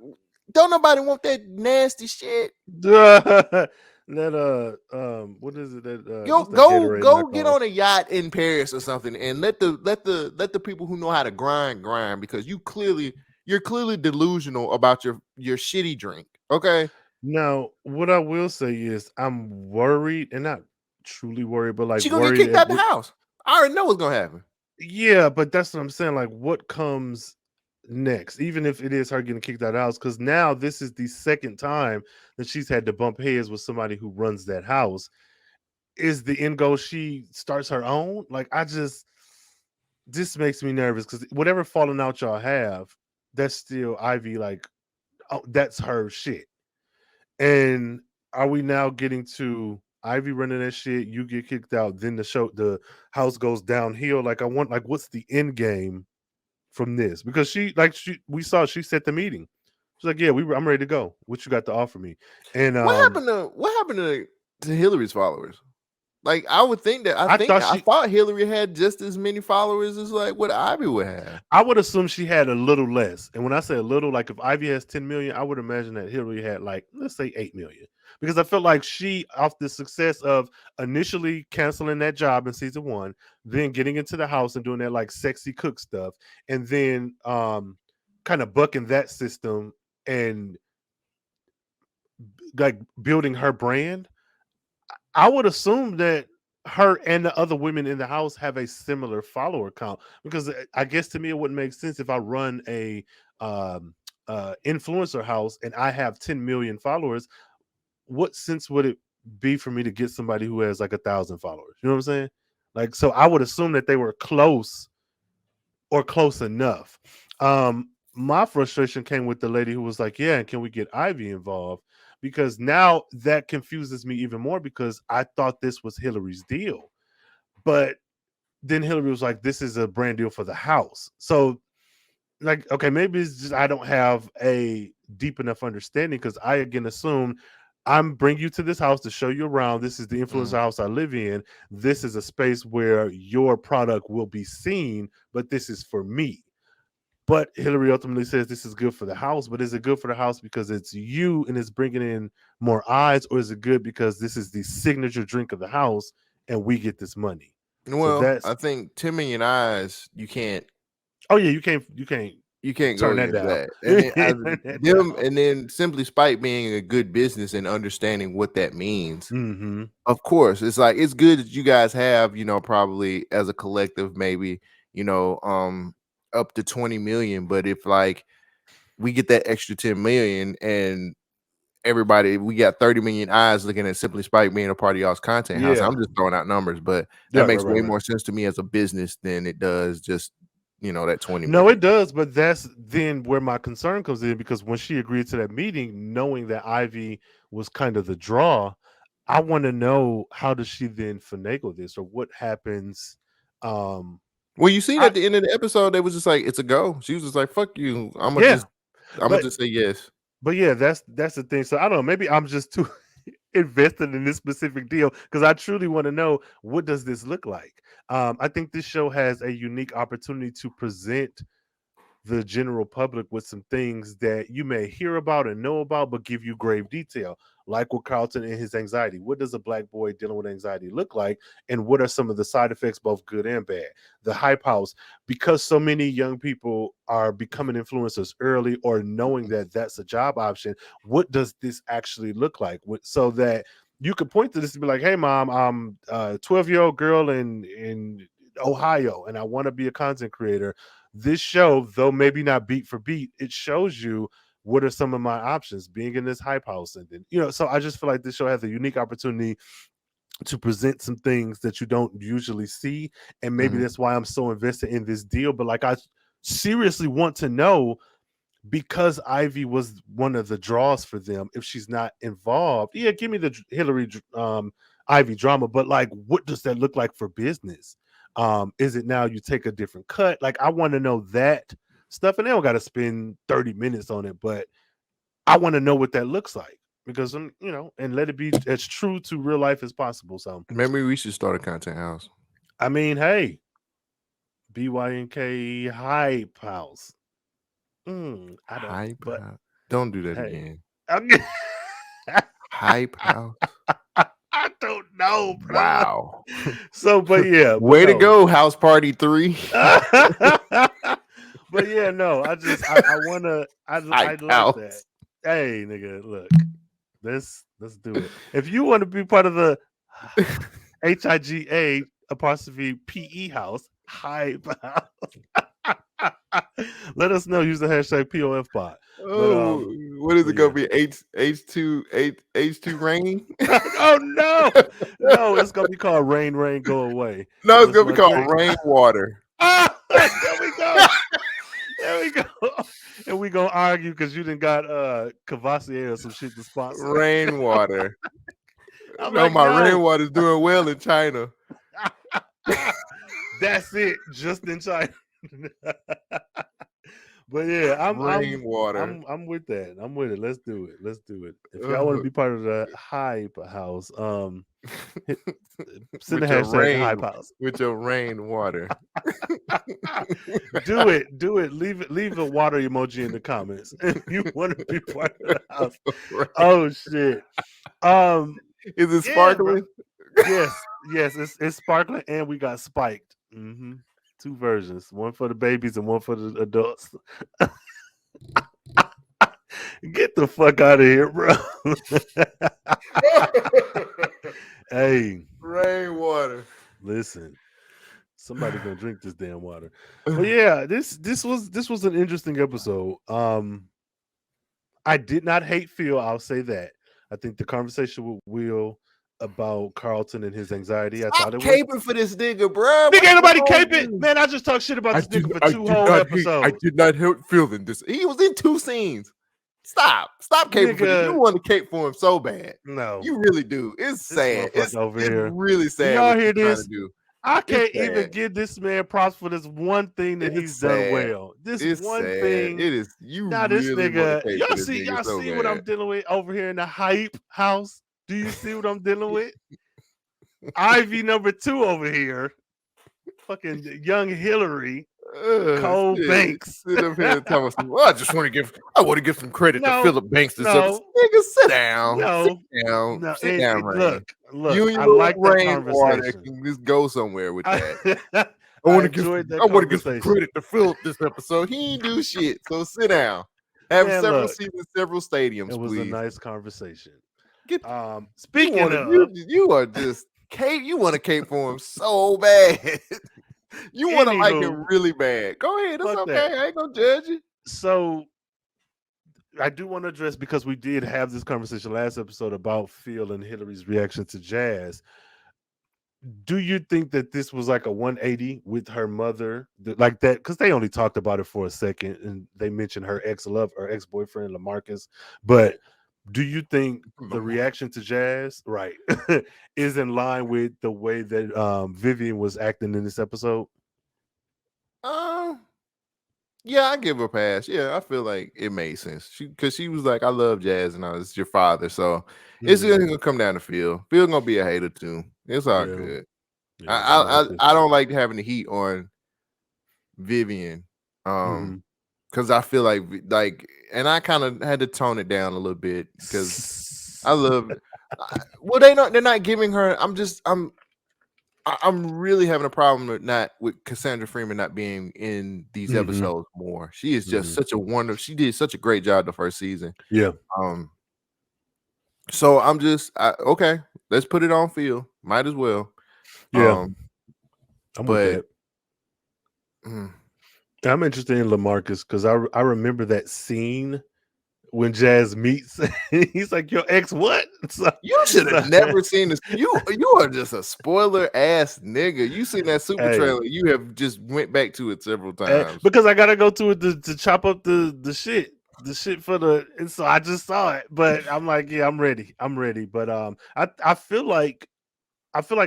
Don't nobody want that nasty shit. That what is it that Go what's that Gatorade get knockoff? on a yacht in Paris or something, and let the people who know how to grind, because you're clearly delusional about your shitty drink. Okay. Now, what I will say is I'm worried, and not truly worried, but like She gonna get worried kicked at out the what. house. I already know what's gonna happen. Yeah, but that's what I'm saying. Like, what comes next? Even if it is her getting kicked out of the house, because now this is the second time that she's had to bump heads with somebody who runs that house. Is the end goal she starts her own? Like, this makes me nervous because whatever falling out y'all have, that's still Ivy. Like, oh, that's her shit. And are we now getting to Ivy running that shit? You get kicked out, then the house goes downhill. Like, I want, like, what's the end game from this? Because we saw she set the meeting. She's like, yeah, I'm ready to go. What you got to offer me? And What happened to Hillary's followers? Like, I would think that I thought I thought Hillary had just as many followers as like what Ivy would have. I would assume she had a little less. And when I say a little, like if Ivy has 10 million, I would imagine that Hillary had, like, let's say 8 million. Because I felt like she, off the success of initially canceling that job in season 1, then getting into the house and doing that like sexy cook stuff, and then kind of bucking that system and like building her brand, I would assume that her and the other women in the house have a similar follower count, because I guess to me it wouldn't make sense if I run a um influencer house and I have 10 million followers. What sense would it be for me to get somebody who has like 1,000 followers? You know what I'm saying? Like, so I would assume that they were close or close enough. My frustration came with the lady who was like, yeah, and can we get Ivy involved? Because now that confuses me even more, because I thought this was Hillary's deal. But then Hillary was like, this is a brand deal for the house. So, like, okay, maybe it's just I don't have a deep enough understanding, because I again assume I'm bring you to this house to show you around. This is the influencer house I live in. This is a space where your product will be seen, but this is for me. But Hillary ultimately says this is good for the house. But is it good for the house because it's you and it's bringing in more eyes, or is it good because this is the signature drink of the house and we get this money? So Well, that's, I think 10 million eyes, you can't oh yeah, you can't go turn that against down. that. And You then can't turn that down. and then Simply Spike being a good business and understanding what that means. Mm-hmm. Of course, it's like, it's good that you guys have, probably as a collective, maybe, up to 20 million. But if like we get that extra 10 million and we got 30 million eyes looking at Simply Spike being a part of y'all's content house. Yeah. I'm just throwing out numbers, but Yeah, that makes way right. more sense to me as a business than it does just, that 20 No, million. it does, but that's then where my concern comes in, because when she agreed to that meeting, knowing that Ivy was kind of the draw, I want to know, how does she then finagle this, or what happens? Well, you seen I at the end of the episode, they was just like, it's a go. She was just like, fuck you. Yeah, I'm gonna but just say yes. yeah, that's the thing. So I don't know. Maybe I'm just too invested in this specific deal, because I truly want to know, what does this look like. I think this show has a unique opportunity to present the general public with some things that you may hear about and know about, but give you grave detail, like with Carlton and his anxiety. What does a black boy dealing with anxiety look like? And what are some of the side effects, both good and bad? The hype house, because so many young people are becoming influencers early, or knowing that that's a job option. What does this actually look like? So that you could point to this and be like, hey, mom, I'm a 12-year-old girl in Ohio, and I want to be a content creator. This show, though maybe not beat for beat, it shows you what are some of my options being in this hype house. And then, so I just feel like this show has a unique opportunity to present some things that you don't usually see. And maybe that's why I'm so invested in this deal. But like, I seriously want to know, because Ivy was one of the draws for them, if she's not involved, yeah, give me the Hillary Ivy drama, but like, what does that look like for business? Is it now you take a different cut? Like, I want to know that stuff, and they don't got to spend 30 minutes on it, but I want to know what that looks like, because and let it be as true to real life as possible. So Maybe we should start a content house. I mean, hey, BYNK hype house. I don't, Hype but house. Don't do that Hey, again. I'm Hype house. I don't know, bro. Wow. So, but yeah, Way to go, House Party 3. But yeah, no, I wanna I Hype like that. house. Hey, nigga, look, let's do it. If you want to be part of the HIGA_PE house, hype house, let us know. Use the hashtag POFbot. But Oh, what is it yeah. gonna be? H2 Rhayne? Oh no, no, it's gonna be called Rain, Go Away. No, it's That's gonna be my called thing. Rainwater. Ah, there we go. There we go. And we gonna argue because you didn't got Cavassier or some shit to sponsor. Rainwater. I'm No, like, my no. rainwater's doing well in China. That's it, just in China. But yeah, Rainwater. I'm with that. I'm with it. Let's do it. Let's do it. If y'all want to be part of the hype house, send the hashtag hype house with your rainwater. Do it. Leave a water emoji in the comments if you want to be part of the house. Oh shit. Is it sparkling? Yes, it's sparkling, and we got spiked. Mm-hmm. 2 versions, one for the babies and one for the adults. Get the fuck out of here, bro. Hey, rainwater. Listen, somebody gonna drink this damn water. But yeah, this was an interesting episode. I did not hate Phil. I'll say that. I think the conversation with Will about Carlton and his anxiety. Stop I thought it was caping for this nigga, bro. Nigga, ain't nobody caping. Man, I just talked shit about this nigga for 2 whole episodes. I did not hate feeling this. He was in 2 scenes. Stop caping for this. You want to cape for him so bad. No, you really do. It's sad. It's over here. Really sad. Y'all hear this? Do. I can't even give this man props for this one thing that he's done well. This one thing. It is. You now really this nigga. Y'all see so what I'm dealing with over here in the hype house? Do you see what I'm dealing with? Ivy number 2 over here. Fucking young Hillary. Cole Banks. Sit up here and tell us, well, I want to give some credit to Philip Banks this episode. Nigga, sit down. Sit down, look, you I like that conversation. Can just go somewhere with that. I want to give some credit to Philip this episode. He ain't do shit. So sit down. Have several seasons, several stadiums. It was a nice conversation. Speaking of, you are just cape. You want to cape for him so bad. You want to like him really bad. Go ahead. It's okay. I ain't gonna judge you. So I do want to address, because we did have this conversation last episode about Phil and Hillary's reaction to Jazz. Do you think that this was like a 180 with her mother, like that? Because they only talked about it for a second, and they mentioned her ex-boyfriend LaMarcus. But do you think the reaction to Jazz, right, is in line with the way that Vivian was acting in this episode? Yeah, I give her a pass. Yeah, I feel like it made sense. Because she was like, I love Jazz, and I was your father. So it's gonna come down to Phil. Phil gonna be a hater too. It's all good. Yeah, I don't like having the heat on Vivian. Because I feel like, and I kind of had to tone it down a little bit because I love. Well, they're not giving her. I'm really having a problem with Cassandra Freeman not being in these episodes more. She is just such a wonder. She did such a great job the first season. Yeah. So I'm just okay. Let's put it on Phil. Might as well. Yeah. I'm with that. I'm interested in LaMarcus because I remember that scene when Jazz meets. He's like, your ex what? So, you should have never seen this. You are just a spoiler ass nigga. You seen that super trailer. You have just went back to it several times. Because I gotta go to it to chop up the shit. The shit for and so I just saw it. But I'm like, yeah, I'm ready. But I feel like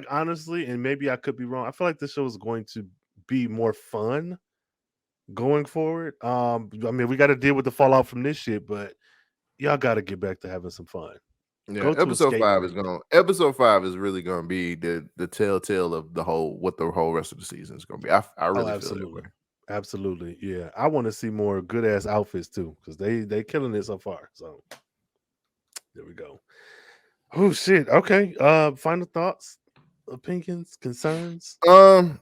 honestly, and maybe I could be wrong, I feel like this show is going to be more fun going forward. I mean, we got to deal with the fallout from this shit, but y'all got to get back to having some fun. Yeah, episode 5 is really going to be the telltale of what the whole rest of the season is going to be. I really feel that way. Absolutely. Yeah. I want to see more good ass outfits too, because they killing it so far. So there we go. Oh shit. Okay. Final thoughts, opinions, concerns. Um,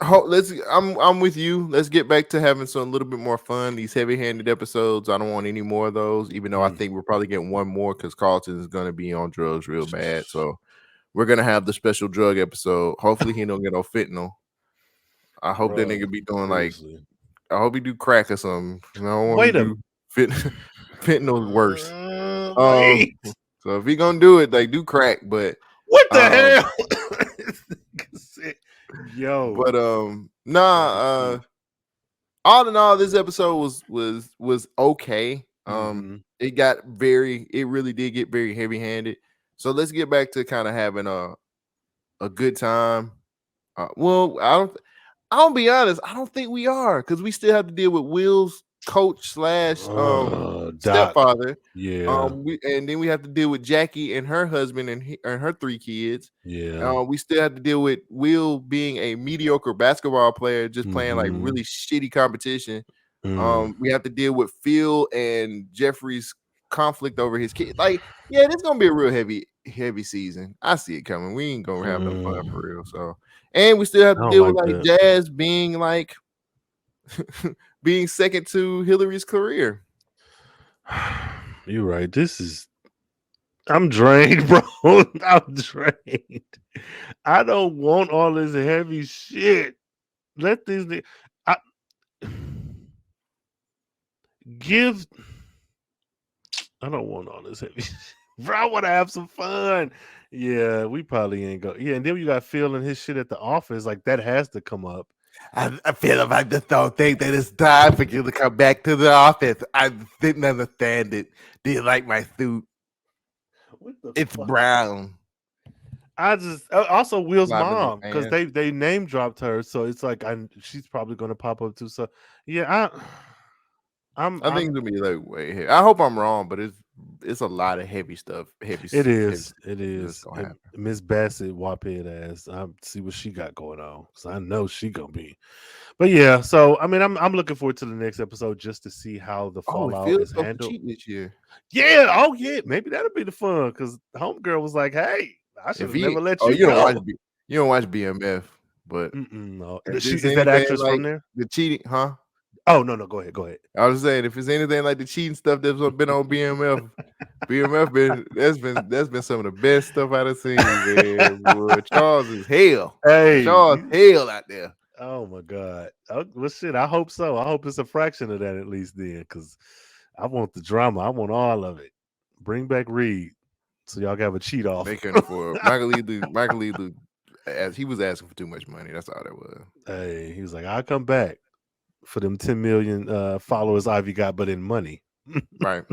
I'm with you. Let's get back to having some little bit more fun. These heavy-handed episodes, I don't want any more of those. Even though I think we're probably getting one more because Carlton is going to be on drugs real bad. So we're gonna have the special drug episode. Hopefully he don't get no fentanyl. I hope that Bro, nigga be doing like. seriously. I hope he do crack or something. I don't want Wait to a do fentanyl worse. Um, wait. so if he gonna do it, like do crack, but What the um, hell? Yo. nah. All in all, this episode was okay. It really did get very heavy handed. So let's get back to kind of having a good time. Well, I'll be honest, I don't think we are because we still have to deal with Will's coach slash Doc. stepfather. Yeah. And then we have to deal with Jackie and her husband and her 3 kids. Yeah. We still have to deal with Will being a mediocre basketball player, just playing like Mhm. really shitty competition. Mm. We have to deal with Phil and Jeffrey's conflict over his kid. Like, yeah, it's gonna be a real heavy season. I see it coming. We ain't gonna have no fun for real. So, and we still have I to don't deal with like like that. Jazz being like being second to Hillary's career. You're right. I'm drained, bro. I'm drained. I don't want all this heavy shit. Let these I give I don't want all this heavy shit. Bro, I want to have some fun. Yeah, we probably ain't go. Yeah, and then you got Phil and his shit at the office. Like that has to come up. I feel like I just don't think that it's time for you to come back to the office. I didn't understand it. Didn't like my suit. What the It's fuck? brown. I just also Will's Live in the mom because fan. they name dropped her, so it's like she's probably gonna pop up too. So yeah, I think I'm it's gonna be like way here. I hope I'm wrong, but it's a lot of heavy stuff. Heavy it stuff it that's is. gonna And happen. Miss Bassett whopped ass. I see what she got going on because I know she gonna be. But yeah, so I mean, I'm looking forward to the next episode just to see how the Oh, it fallout feels is so for handled. cheating this year. Yeah, oh yeah, maybe that'll be the fun because Homegirl was like, "Hey, I should If have he, never let oh, you go." you don't watch BMF, but No, if she it's is that anything actress from like there? the cheating, huh? Oh no, go ahead, go ahead. I was saying if it's anything like the cheating stuff that's been on BMF, that's been some of the best stuff I've seen, man. Boy, Charles is hell. Hey, Charles hell out there. oh my god. Oh, well, shit. I hope so. I hope it's a fraction of that at least then, because I want the drama. I want all of it. Bring back Reed, so y'all can have a cheat They off. couldn't afford Michael Lee, as he was asking for too much money. That's all that was. Hey, he was like, "I'll come back for them 10 million followers Ivy got, but in money." Right.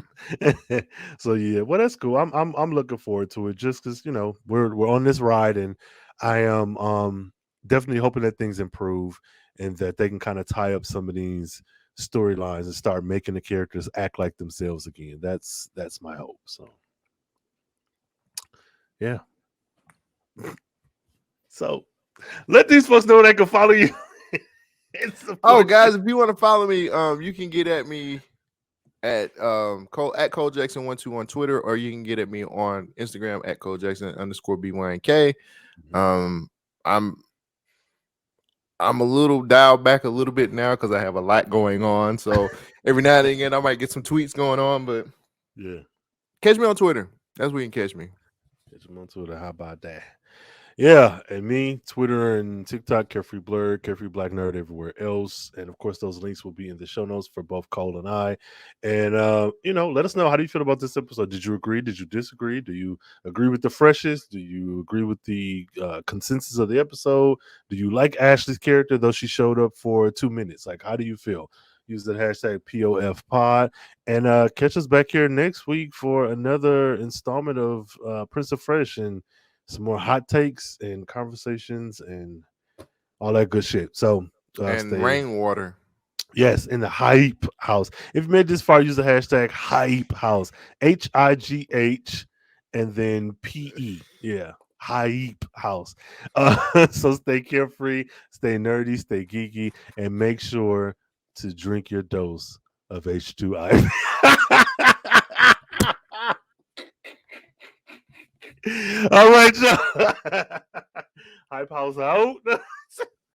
So yeah, well that's cool. I'm looking forward to it just because we're on this ride and I am definitely hoping that things improve and that they can kind of tie up some of these storylines and start making the characters act like themselves again. That's my hope. So yeah. So let these folks know they can follow you. Oh, guys, if you want to follow me, you can get at me at Cole Jackson 12 on Twitter, or you can get at me on Instagram at Cole Jackson _BYNK. I'm a little dialed back a little bit now because I have a lot going on. So every now and again, I might get some tweets going on, but yeah, catch me on Twitter. That's where you can catch me. catch them on Twitter. How about that? Yeah, and me, Twitter and TikTok, Carefree Blur, Carefree Black Nerd, everywhere else, and of course, those links will be in the show notes for both Cole and I. And let us know, how do you feel about this episode? Did you agree? Did you disagree? Do you agree with the freshest? Do you agree with the consensus of the episode? Do you like Ashley's character, though she showed up for 2 minutes? Like, how do you feel? Use that hashtag POF pod and catch us back here next week for another installment of Prince of Fresh and some more hot takes and conversations and all that good shit. So And stay, rainwater. yes, in the hype house. If you made this far, use the hashtag hype house, HIGH, and then PE. Yeah. hype house. So stay carefree, stay nerdy, stay geeky, and make sure to drink your dose of H2I. All right, y'all. Hype house out.